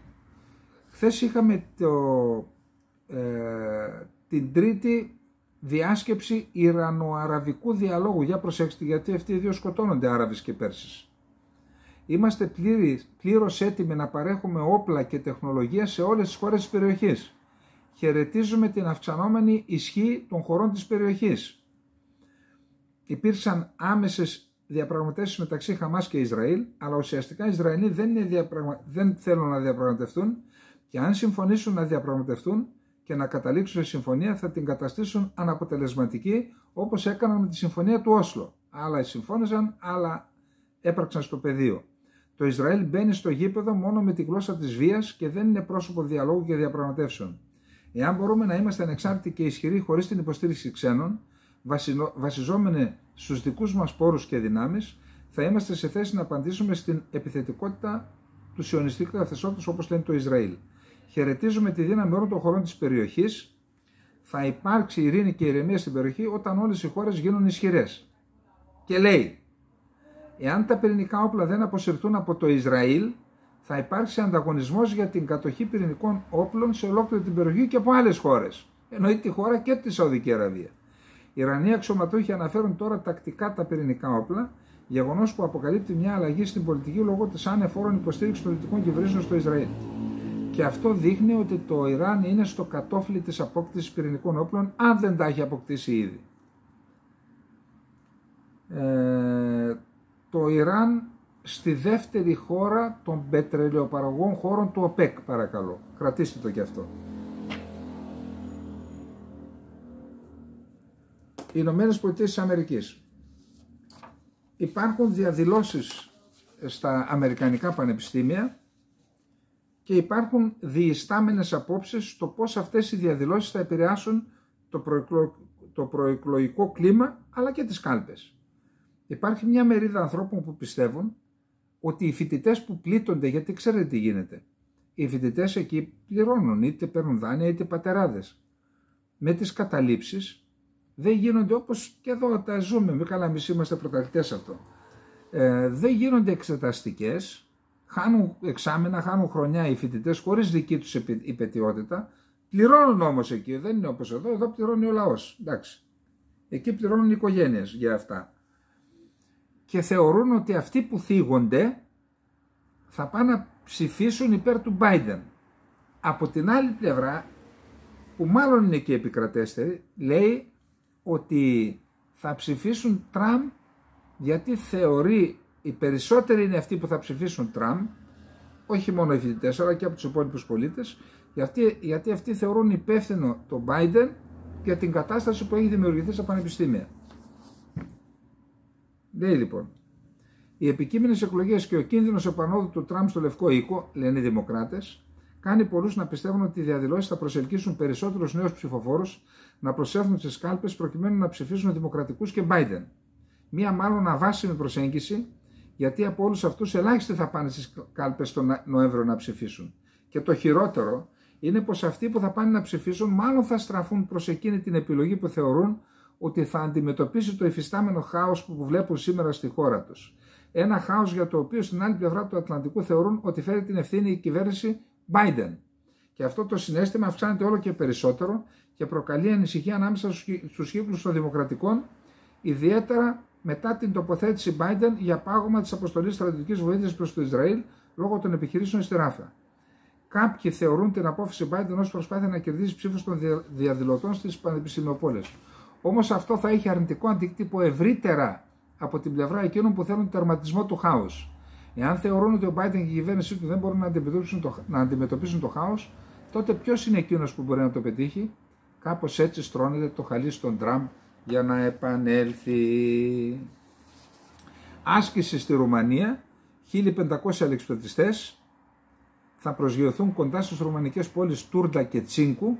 Χθες είχαμε την τρίτη διάσκεψη Ιρανο-Αραβικού διαλόγου. Για προσέξτε, γιατί αυτοί οι δύο σκοτώνονται, Άραβες και Πέρσες. Είμαστε πλήρως έτοιμοι να παρέχουμε όπλα και τεχνολογία σε όλες τις χώρες της περιοχής. Χαιρετίζουμε την αυξανόμενη ισχύ των χωρών της περιοχής. Υπήρξαν άμεσες διαπραγματεύσεις μεταξύ Χαμάς και Ισραήλ, αλλά ουσιαστικά οι Ισραηλοί δεν θέλουν να διαπραγματευτούν και αν συμφωνήσουν να διαπραγματευτούν και να καταλήξουν σε συμφωνία θα την καταστήσουν αναποτελεσματική, όπως έκαναν με τη συμφωνία του Όσλο. Άλλα συμφώνησαν, άλλα έπραξαν στο πεδίο. Το Ισραήλ μπαίνει στο γήπεδο μόνο με τη γλώσσα της βίας και δεν είναι πρόσωπο διαλόγου και διαπραγματεύσεων. Εάν μπορούμε να είμαστε ανεξάρτητοι και ισχυροί χωρίς την υποστήριξη ξένων, βασιζόμενοι στους δικούς μας πόρους και δυνάμεις, θα είμαστε σε θέση να απαντήσουμε στην επιθετικότητα του σιωνιστικού καθεστώτος, όπως λένε το Ισραήλ. Χαιρετίζουμε τη δύναμη όλων των χωρών της περιοχής. Θα υπάρξει ειρήνη και ηρεμία στην περιοχή όταν όλες οι χώρες γίνουν ισχυρές. Και λέει, εάν τα πυρηνικά όπλα δεν αποσυρθούν από το Ισραήλ, θα υπάρξει ανταγωνισμός για την κατοχή πυρηνικών όπλων σε ολόκληρη την περιοχή και από άλλες χώρες. Εννοεί τη χώρα και τη Σαουδική Αραβία. Οι Ιρανοί αξιωματούχοι αναφέρουν τώρα τακτικά τα πυρηνικά όπλα, γεγονός που αποκαλύπτει μια αλλαγή στην πολιτική λόγω της ανεφόρων υποστήριξης των δυτικών κυβερνήσεων στο Ισραήλ. Και αυτό δείχνει ότι το Ιράν είναι στο κατόφλι της απόκτησης πυρηνικών όπλων, αν δεν τα έχει αποκτήσει ήδη. Το Ιράν στη δεύτερη χώρα των πετρελαιοπαραγωγών χώρων του ΟΠΕΚ, παρακαλώ. Κρατήστε το και αυτό. Οι Ηνωμένες Πολιτείες της Αμερικής. Υπάρχουν διαδηλώσεις στα αμερικανικά πανεπιστήμια και υπάρχουν διεστάμενες απόψεις στο πώς αυτές οι διαδηλώσεις θα επηρεάσουν το προεκλογικό κλίμα αλλά και τις κάλπες. Υπάρχει μια μερίδα ανθρώπων που πιστεύουν ότι οι φοιτητές που πλήττονται, γιατί ξέρετε τι γίνεται, οι φοιτητές εκεί πληρώνουν, είτε παίρνουν δάνεια είτε πατεράδες. Με τις καταλήψεις δεν γίνονται, όπως και εδώ τα ζούμε, μη καλά εμείς είμαστε πρωταθλητές αυτό, δεν γίνονται εξεταστικές, χάνουν εξάμηνα, χάνουν χρονιά οι φοιτητές χωρίς δική τους υπετιότητα, πληρώνουν όμως εκεί, δεν είναι όπως εδώ, εδώ πληρώνει ο λαός, εντάξει. Εκεί πληρώνουν οι οικογένειες για αυτά. Και θεωρούν ότι αυτοί που θίγονται θα πάνε να ψηφίσουν υπέρ του Biden. Από την άλλη πλευρά, που μάλλον είναι και επικρατέστερη, λέει ότι θα ψηφίσουν Τραμπ γιατί θεωρεί, οι περισσότεροι είναι αυτοί που θα ψηφίσουν Τραμπ, όχι μόνο οι φοιτητές αλλά και από τους υπόλοιπους πολίτες, γιατί αυτοί θεωρούν υπεύθυνο τον Biden για την κατάσταση που έχει δημιουργηθεί στα πανεπιστήμια. Λέει λοιπόν, οι επικείμενες εκλογές και ο κίνδυνος επανόδου του Τραμπ στο Λευκό Οίκο, λένε οι Δημοκράτες, κάνει πολλούς να πιστεύουν ότι οι διαδηλώσεις θα προσελκύσουν περισσότερους νέους ψηφοφόρους να προσέλθουν στις κάλπες προκειμένου να ψηφίσουν δημοκρατικούς και Biden. Μία μάλλον αβάσιμη προσέγγιση, γιατί από όλους αυτούς ελάχιστοι θα πάνε στις κάλπες τον Νοέμβριο να ψηφίσουν. Και το χειρότερο είναι πως αυτοί που θα πάνε να ψηφίσουν μάλλον θα στραφούν προς εκείνη την επιλογή που θεωρούν ότι θα αντιμετωπίσει το υφιστάμενο χάος που βλέπουν σήμερα στη χώρα τους. Ένα χάος για το οποίο στην άλλη πλευρά του Ατλαντικού θεωρούν ότι φέρει την ευθύνη η κυβέρνηση Biden. Και αυτό το συναίσθημα αυξάνεται όλο και περισσότερο και προκαλεί ανησυχία ανάμεσα στους κύκλους των Δημοκρατικών, ιδιαίτερα μετά την τοποθέτηση Biden για πάγωμα της αποστολής στρατιωτικής βοήθειας προς το Ισραήλ λόγω των επιχειρήσεων στη Ράφα. Κάποιοι θεωρούν την απόφαση Biden ως προσπάθεια να κερδίσει ψήφους των διαδηλωτών στις πανεπιστημιοπόλεις. Όμως αυτό θα έχει αρνητικό αντίκτυπο ευρύτερα από την πλευρά εκείνων που θέλουν τερματισμό του χάους. Εάν θεωρούν ότι ο Biden και η κυβέρνησή του δεν μπορούν να αντιμετωπίσουν το χάος, τότε ποιος είναι εκείνος που μπορεί να το πετύχει? Κάπως έτσι στρώνεται το χαλί στον Τραμπ για να επανέλθει. Άσκηση στη Ρουμανία, 1500 αλεξιπτωτιστές θα προσγειωθούν κοντά στις ρουμανικές πόλεις Τούρντα και Τσίνκου,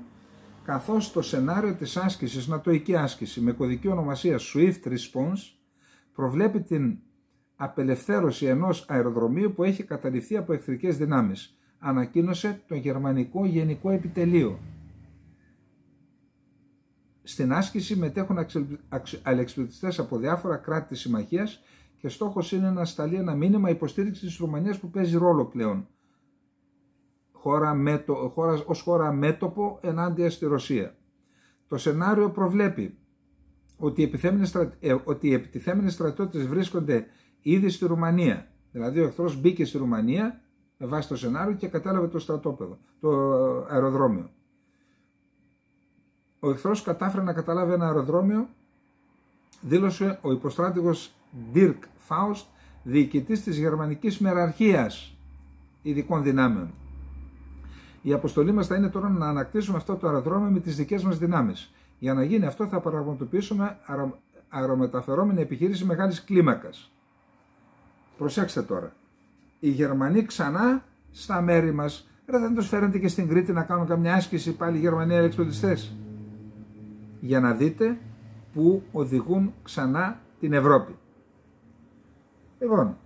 καθώς το σενάριο της άσκησης, νατοϊκή άσκηση με κωδική ονομασία Swift Response, προβλέπει την απελευθέρωση ενός αεροδρομίου που έχει καταληφθεί από εχθρικές δυνάμεις, ανακοίνωσε το Γερμανικό Γενικό Επιτελείο. Στην άσκηση μετέχουν αλεξιπτωτιστές από διάφορα κράτη της συμμαχίας και στόχος είναι να σταλεί ένα μήνυμα υποστήριξης της Ρουμανίας που παίζει ρόλο πλέον ως χώρα μέτωπο ενάντια στη Ρωσία. Το σενάριο προβλέπει ότι οι επιτιθέμενες στρατιώτες βρίσκονται ήδη στη Ρουμανία. Δηλαδή ο εχθρός μπήκε στη Ρουμανία με βάση το σενάριο και κατέλαβε το στρατόπεδο, το αεροδρόμιο. Ο εχθρός κατάφερε να καταλάβει ένα αεροδρόμιο, δήλωσε ο υποστράτηγος Dirk Faust, διοικητής της Γερμανικής Μεραρχίας Ειδικών Δυνάμεων. Η αποστολή μας θα είναι τώρα να ανακτήσουμε αυτό το αεροδρόμιο με τις δικές μας δυνάμεις. Για να γίνει αυτό θα πραγματοποιήσουμε αερομεταφερόμενη επιχείρηση μεγάλης κλίμακας. Προσέξτε τώρα. Οι Γερμανοί ξανά στα μέρη μας. Δεν τους φέρνετε και στην Κρήτη να κάνουν καμιά άσκηση πάλι οι Γερμανοί αλεξιπτωτιστές. Για να δείτε που οδηγούν ξανά την Ευρώπη. Λοιπόν,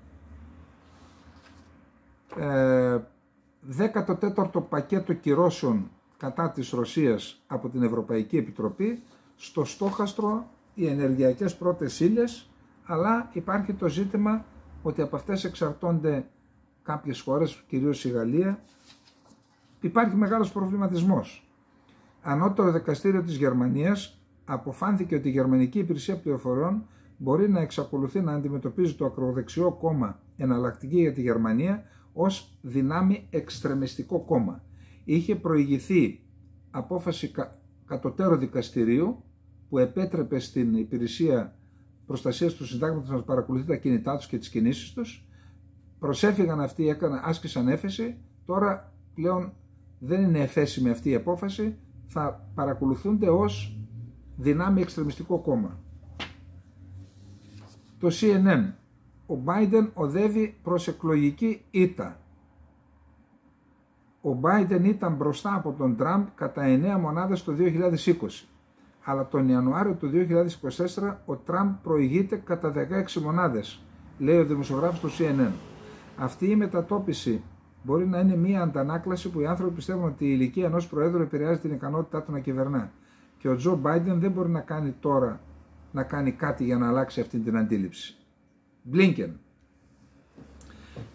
14ο πακέτο κυρώσεων κατά της Ρωσίας από την Ευρωπαϊκή Επιτροπή, στο στόχαστρο οι ενεργειακές πρώτες ύλες, αλλά υπάρχει το ζήτημα ότι από αυτές εξαρτώνται κάποιες χώρες, κυρίως η Γαλλία. Υπάρχει μεγάλος προβληματισμός. Ανώτερο δικαστήριο της Γερμανίας αποφάνθηκε ότι η Γερμανική Υπηρεσία Πληροφοριών μπορεί να εξακολουθεί να αντιμετωπίζει το ακροδεξιό κόμμα Εναλλακτική για τη Γερμανία ως δυνάμει εξτρεμιστικό κόμμα. Είχε προηγηθεί απόφαση κατωτέρου δικαστηρίου που επέτρεπε στην Υπηρεσία Προστασίας του Συντάγματος να παρακολουθεί τα κινητά τους και τις κινήσεις τους. Προσέφυγαν αυτοί, άσκησαν έφεση, τώρα πλέον δεν είναι εφέσιμη αυτή η απόφαση, θα παρακολουθούνται ως δυνάμει εξτρεμιστικό κόμμα. Το CNN. Ο Biden οδεύει προς εκλογική ήττα. Ο Biden ήταν μπροστά από τον Τραμπ κατά 9 μονάδες το 2020. Αλλά τον Ιανουάριο του 2024 ο Τραμπ προηγείται κατά 16 μονάδες, λέει ο δημοσιογράφος του CNN. Αυτή η μετατόπιση μπορεί να είναι μια αντανάκλαση που οι άνθρωποι πιστεύουν ότι η ηλικία ενός προέδρου επηρεάζει την ικανότητά του να κυβερνά. Και ο Τζο Μπάιντεν δεν μπορεί να κάνει τώρα κάτι για να αλλάξει αυτή την αντίληψη. Μπλίνκεν.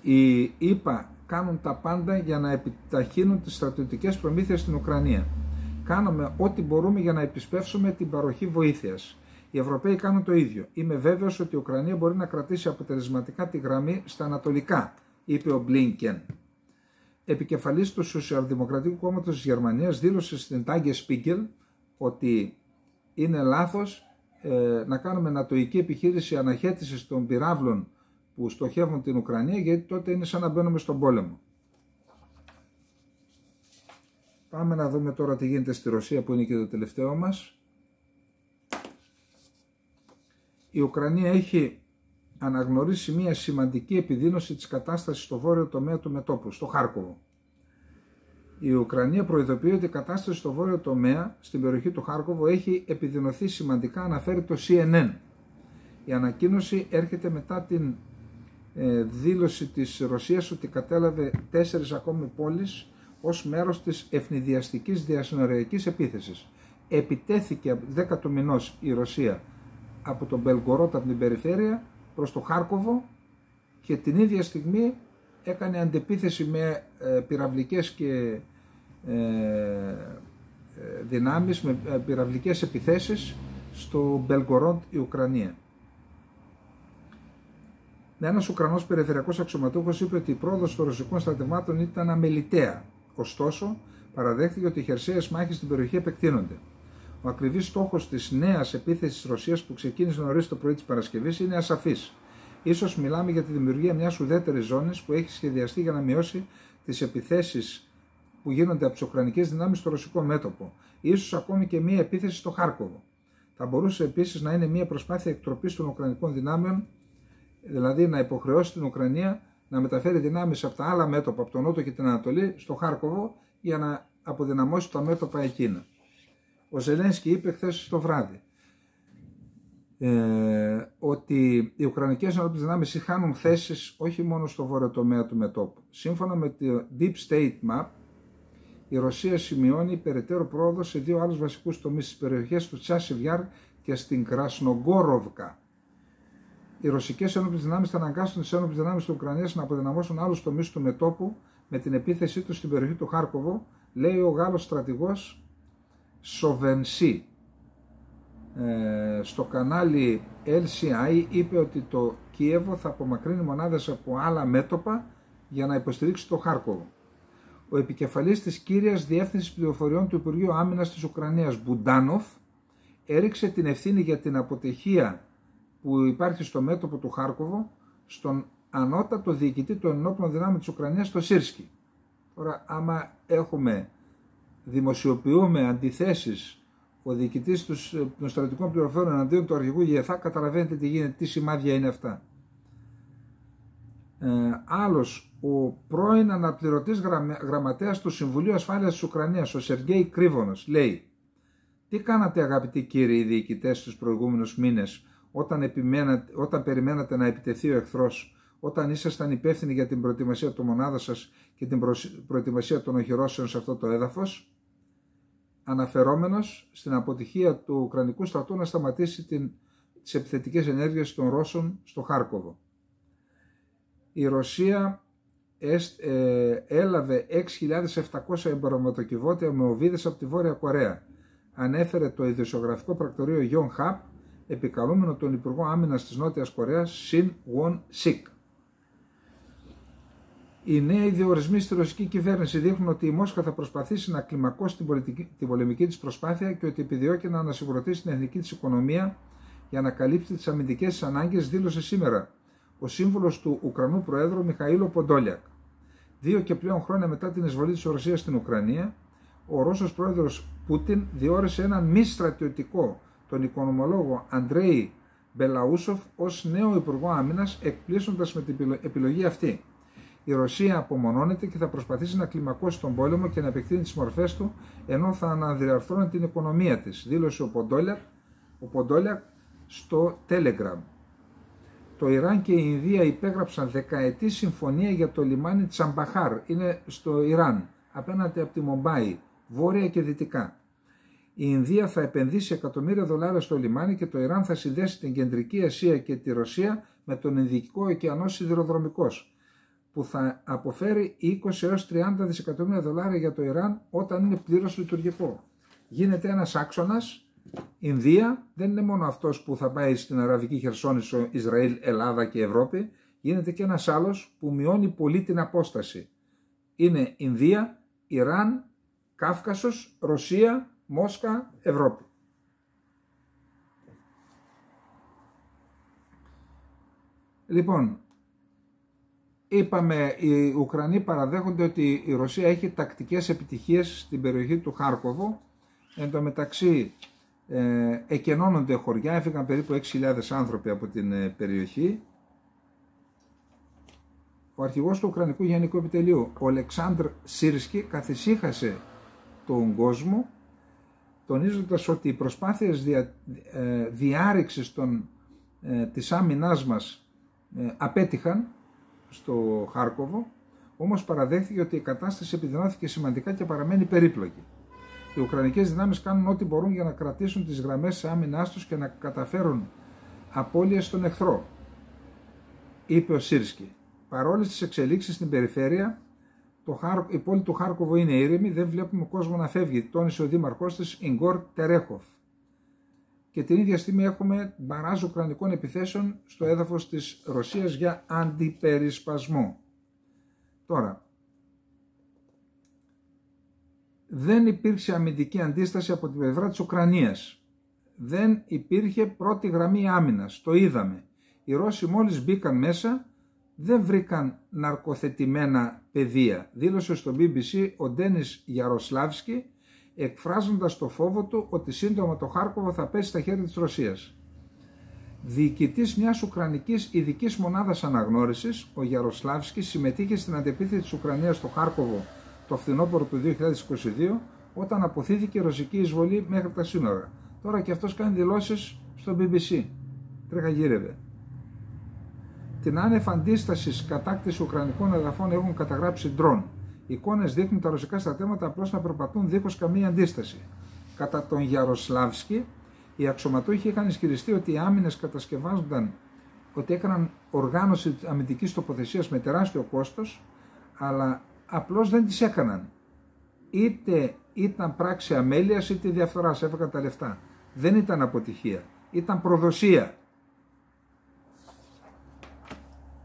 Οι ΗΠΑ κάνουν τα πάντα για να επιταχύνουν τις στρατιωτικές προμήθειες στην Ουκρανία. Κάνουμε ό,τι μπορούμε για να επισπεύσουμε την παροχή βοήθειας. Οι Ευρωπαίοι κάνουν το ίδιο. Είμαι βέβαιος ότι η Ουκρανία μπορεί να κρατήσει αποτελεσματικά τη γραμμή στα ανατολικά, είπε ο Μπλίνκεν. Επικεφαλής του Σοσιαλδημοκρατικού Κόμματος της Γερμανίας δήλωσε στην Τάγκε Σπίγκελ ότι είναι λάθος να κάνουμε νατοϊκή επιχείρηση αναχέτησης των πυράβλων που στοχεύουν την Ουκρανία, γιατί τότε είναι σαν να μπαίνουμε στον πόλεμο. Πάμε να δούμε τώρα τι γίνεται στη Ρωσία, που είναι και το τελευταίο μας. Η Ουκρανία έχει αναγνωρίσει μια σημαντική επιδείνωση της κατάστασης στο βόρειο τομέα του μετώπου, στο Χάρκοβο. Η Ουκρανία προειδοποιεί ότι η κατάσταση στο βόρειο τομέα, στην περιοχή του Χάρκοβο, έχει επιδεινωθεί σημαντικά, αναφέρει το CNN. Η ανακοίνωση έρχεται μετά την δήλωση της Ρωσίας ότι κατέλαβε 4 ακόμη πόλεις ως μέρος της ευνηδιαστικής διασυνοριακής επίθεσης. Επιτέθηκε 10 του μηνός η Ρωσία από τον Μπελγκορότ, από την περιφέρεια, προς το Χάρκοβο και την ίδια στιγμή έκανε αντεπίθεση με πυραυλικές και δυνάμεις, με πυραυλικές επιθέσεις στο Μπελγκορότ, η Ουκρανία. Ένας Ουκρανός περιφερειακός αξιωματούχος είπε ότι η πρόοδος των ρωσικών στρατευμάτων ήταν αμεληταία. Ωστόσο, παραδέχθηκε ότι οι χερσαίες μάχες στην περιοχή επεκτείνονται. Ο ακριβής στόχος της νέας επίθεσης της Ρωσίας που ξεκίνησε νωρίς το πρωί της Παρασκευής είναι ασαφής. Ίσως μιλάμε για τη δημιουργία μιας ουδέτερης ζώνης που έχει σχεδιαστεί για να μειώσει τις επιθέσεις που γίνονται από τις ουκρανικές δυνάμεις στο ρωσικό μέτωπο. Ίσως ακόμη και μια επίθεση στο Χάρκοβο. Θα μπορούσε επίσης να είναι μια προσπάθεια εκτροπής των ουκρανικών δυνάμεων, δηλαδή να υποχρεώσει την Ουκρανία να μεταφέρει δυνάμεις από τα άλλα μέτωπα, από τον Νότο και την Ανατολή, στο Χάρκοβο για να αποδυναμώσει τα μέτωπα εκείνα. Ο Ζελένσκι είπε χθες το βράδυ: ότι οι Ουκρανικές ενόπλες δυνάμεις χάνουν θέσεις όχι μόνο στο βόρειο τομέα του μετώπου. Σύμφωνα με το Deep State Map, η Ρωσία σημειώνει περαιτέρω πρόοδο σε δύο άλλους βασικούς τομείς στις περιοχές του Τσάσεβ Γιάρ και στην Κρασνογκόροβκα. Οι ρωσικές ενόπλες δυνάμεις θα αναγκάσουν τις ενόπλες δυνάμεις της Ουκρανίας να αποδυναμώσουν άλλους τομείς του μετώπου με την επίθεσή τους στην περιοχή του Χάρκοβο, λέει ο Γάλλος στρατηγός Σοβενσί. Στο κανάλι LCI είπε ότι το Κίεβο θα απομακρύνει μονάδες από άλλα μέτωπα για να υποστηρίξει το Χάρκοβο. Ο επικεφαλής της κύριας διεύθυνσης πληροφοριών του Υπουργείου Άμυνας της Ουκρανίας, Μπουντάνοφ, έριξε την ευθύνη για την αποτυχία που υπάρχει στο μέτωπο του Χάρκοβο στον ανώτατο διοικητή των ενόπλων δυνάμεων της Ουκρανίας, στο Σίρσκι. Τώρα, άμα δημοσιοποιούμε αντιθέσεις, ο διοικητής των στρατιωτικών πληροφοριών εναντίον του αρχηγού ΓΕΘΑ, καταλαβαίνετε τι γίνεται, τι σημάδια είναι αυτά. Άλλος, ο πρώην αναπληρωτής γραμματέας του Συμβουλίου Ασφάλειας της Ουκρανίας, ο Σεργέη Κρύβονος, λέει: «Τι κάνατε, αγαπητοί κύριοι οι διοικητές, τους προηγούμενους μήνες, όταν περιμένατε να επιτεθεί ο εχθρός, όταν ήσασταν υπεύθυνοι για την προετοιμασία των μονάδων σας και την προετοιμασία των οχυρώσεων σε αυτό το έδαφος?» Αναφερόμενος στην αποτυχία του Ουκρανικού στρατού να σταματήσει τις επιθετικές ενέργειες των Ρώσων στο Χάρκοβο. Η Ρωσία έλαβε 6.700 εμπορευματοκιβώτια με οβίδες από τη Βόρεια Κορέα, ανέφερε το ειδησιογραφικό πρακτορείο Yonhap, επικαλούμενο τον Υπουργό Άμυνας της Νότιας Κορέας, Σιν Γουον Σικ. Οι νέοι διορισμοί στη ρωσική κυβέρνηση δείχνουν ότι η Μόσχα θα προσπαθήσει να κλιμακώσει την πολεμική της προσπάθεια και ότι επιδιώκει να ανασυγκροτήσει την εθνική της οικονομία για να καλύψει τις αμυντικές της ανάγκες, δήλωσε σήμερα ο σύμβουλος του Ουκρανού Προέδρου Μιχαήλο Ποντόλιακ. 2 και πλέον χρόνια μετά την εισβολή της Ρωσίας στην Ουκρανία, ο Ρώσος Πρόεδρος Πούτιν διόρισε έναν μη στρατιωτικό, τον οικονομολόγο Αντρέι Μπελαούσοφ, ως νέο Υπουργό Άμυνας, εκπλήσοντας με την επιλογή αυτή. Η Ρωσία απομονώνεται και θα προσπαθήσει να κλιμακώσει τον πόλεμο και να επεκτείνει τις μορφές του, ενώ θα αναδιαρθρώνει την οικονομία της, δήλωσε ο Ποντόλιακ στο Telegram. Το Ιράν και η Ινδία υπέγραψαν δεκαετή συμφωνία για το λιμάνι Τσαμπαχάρ, είναι στο Ιράν, απέναντι από τη Μομπάι, βόρεια και δυτικά. Η Ινδία θα επενδύσει $εκατομμύρια στο λιμάνι και το Ιράν θα συνδέσει την Κεντρική Ασία και τη Ρωσία με τον Ινδικό ωκεανό σιδηροδρομικός, που θα αποφέρει 20 έως 30 δισεκατομμύρια δολάρια για το Ιράν όταν είναι πλήρως λειτουργικό. Γίνεται ένας άξονας. Ινδία δεν είναι μόνο αυτός που θα πάει στην Αραβική Χερσόνησο, Ισραήλ, Ελλάδα και Ευρώπη, γίνεται και ένας άλλος που μειώνει πολύ την απόσταση. Είναι Ινδία, Ιράν, Κάφκασος, Ρωσία, Μόσχα, Ευρώπη. Λοιπόν, είπαμε, οι Ουκρανοί παραδέχονται ότι η Ρωσία έχει τακτικές επιτυχίες στην περιοχή του Χάρκοβο. Εν τω μεταξύ εκενώνονται χωριά, έφυγαν περίπου 6.000 άνθρωποι από την περιοχή. Ο αρχηγός του Ουκρανικού Γενικού Επιτελείου, ο Ολεξάνδρ Σίρσκι, καθησύχασε τον κόσμο, τονίζοντας ότι οι προσπάθειες διάρρηξης της άμυνάς μας απέτυχαν στο Χάρκοβο, όμως παραδέχθηκε ότι η κατάσταση επιδεινώθηκε σημαντικά και παραμένει περίπλοκη. Οι Ουκρανικές δυνάμεις κάνουν ό,τι μπορούν για να κρατήσουν τις γραμμές της άμυνάς τους και να καταφέρουν απώλειες στον εχθρό, είπε ο Σίρσκι. Παρόλες τις εξελίξεις στην περιφέρεια, η πόλη του Χάρκοβο είναι ήρεμη, δεν βλέπουμε κόσμο να φεύγει, τόνισε ο δήμαρχός της Ιγκόρ Τερέχοφ. Και την ίδια στιγμή έχουμε μπαράζ ουκρανικών επιθέσεων στο έδαφος της Ρωσίας για αντιπερισπασμό. Τώρα, δεν υπήρξε αμυντική αντίσταση από την πλευρά της Ουκρανίας. Δεν υπήρχε πρώτη γραμμή άμυνας, το είδαμε. Οι Ρώσοι μόλις μπήκαν μέσα, δεν βρήκαν ναρκοθετημένα πεδία, δήλωσε στο BBC ο Ντένις Γιαροσλάβσκι, εκφράζοντας το φόβο του ότι σύντομα το Χάρκοβο θα πέσει στα χέρια της Ρωσίας. Διοικητής μιας Ουκρανικής ειδικής μονάδας αναγνώρισης, ο Γιαροσλάβσκι συμμετείχε στην αντεπίθεση της Ουκρανίας στο Χάρκοβο το φθινόπωρο του 2022, όταν αποθήθηκε η ρωσική εισβολή μέχρι τα σύνορα. Τώρα και αυτός κάνει δηλώσεις στο BBC. τρέχα-γύρευε. Την άνευ αντίστασης κατάκτηση ουκρανικών εδαφών έχουν καταγράψει ντρόν. Οι εικόνες δείχνουν τα ρωσικά στρατεύματα απλώς να περπατούν δίχως καμία αντίσταση. Κατά τον Γιαροσλάβσκι, οι αξιωματούχοι είχαν ισχυριστεί ότι οι άμυνες κατασκευάζονταν, ότι έκαναν οργάνωση αμυντικής τοποθεσίας με τεράστιο κόστος, αλλά απλώς δεν τις έκαναν. Είτε ήταν πράξη αμέλειας είτε διαφθοράς, έφαγαν τα λεφτά. Δεν ήταν αποτυχία, ήταν προδοσία.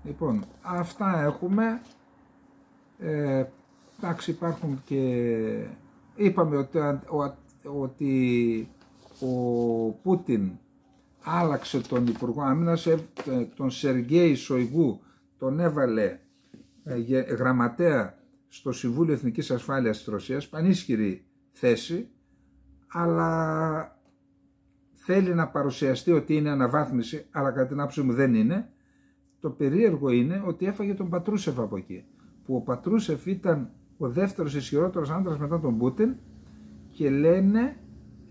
Λοιπόν, αυτά έχουμε. Εντάξει, υπάρχουν και... Είπαμε ότι ο Πούτιν άλλαξε τον Υπουργό Άμυνας, τον Σεργέη Σοϊγκού, τον έβαλε γραμματέα στο Συμβούλιο Εθνικής Ασφάλειας της Ρωσίας, πανίσχυρη θέση, αλλά θέλει να παρουσιαστεί ότι είναι αναβάθμιση, αλλά κατά την άποψή μου δεν είναι. Το περίεργο είναι ότι έφαγε τον Πατρούσεφ από εκεί, που ο Πατρούσεφ ήταν ο δεύτερος ισχυρότερος άντρας μετά τον Πούτιν και λένε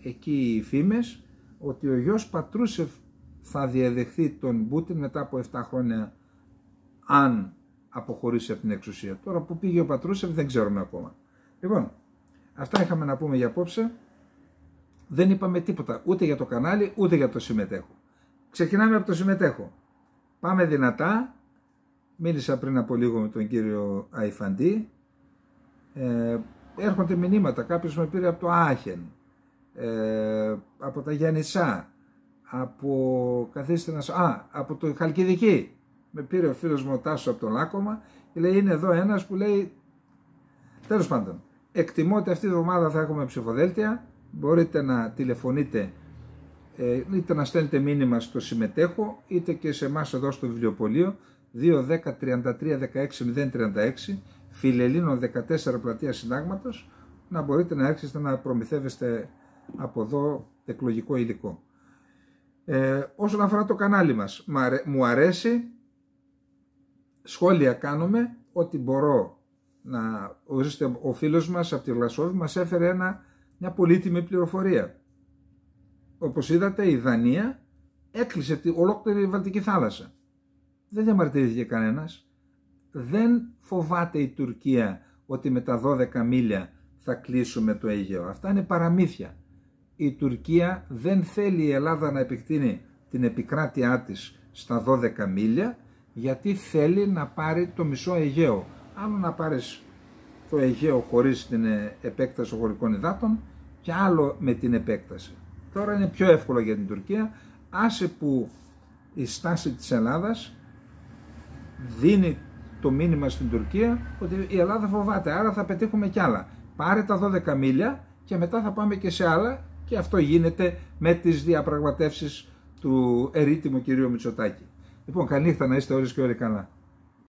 εκεί οι φήμες ότι ο γιος Πατρούσεφ θα διαδεχθεί τον Πούτιν μετά από 7 χρόνια αν αποχωρήσει από την εξουσία. Τώρα που πήγε ο Πατρούσεφ δεν ξέρουμε ακόμα. Λοιπόν, αυτά είχαμε να πούμε για απόψε. Δεν είπαμε τίποτα ούτε για το κανάλι ούτε για το συμμετέχω. Ξεκινάμε από το συμμετέχω. Πάμε δυνατά. Μίλησα πριν από λίγο με τον κύριο Αϊφαντή. Έρχονται μηνύματα. Κάποιος με πήρε από το Άχεν, από τα Γιάννησά, από το Χαλκιδική. Με πήρε ο φίλος μου ο Τάσος από τον Λάκωμα και λέει είναι εδώ ένας που λέει, τέλος πάντων, εκτιμώ ότι αυτή τη εβδομάδα θα έχουμε ψηφοδέλτια, μπορείτε να τηλεφωνείτε είτε να στέλνετε μήνυμα στο συμμετέχω είτε και σε εμάς εδώ στο βιβλιοπωλείο 210 33 16 036 Φιλελλήνων 14 Πλατεία Συντάγματος, να μπορείτε να έρχεστε να προμηθεύεστε από εδώ εκλογικό υλικό. Όσον αφορά το κανάλι μας, μου αρέσει, σχόλια κάνουμε, ό,τι μπορώ να ορίστε. Ο φίλος μας από τη Βλασσόβη μας έφερε μια πολύτιμη πληροφορία. Όπως είδατε, η Δανία έκλεισε ολόκληρη η Βαλτική θάλασσα. Δεν διαμαρτυρήθηκε κανένας. Δεν φοβάται η Τουρκία ότι με τα 12 μίλια θα κλείσουμε το Αιγαίο. Αυτά είναι παραμύθια. Η Τουρκία δεν θέλει η Ελλάδα να επεκτείνει την επικράτειά της στα 12 μίλια, γιατί θέλει να πάρει το μισό Αιγαίο. Άλλο να πάρεις το Αιγαίο χωρίς την επέκταση των χωρικών υδάτων και άλλο με την επέκταση. Τώρα είναι πιο εύκολο για την Τουρκία, άσε που η στάση της Ελλάδας δίνει το μήνυμα στην Τουρκία ότι η Ελλάδα φοβάται, άρα θα πετύχουμε κι άλλα. Πάρε τα 12 μίλια και μετά θα πάμε και σε άλλα, και αυτό γίνεται με τις διαπραγματεύσεις του ερήτημου κυρίου Μητσοτάκη. Λοιπόν, καλή νύχτα, να είστε όλοι και όλοι καλά.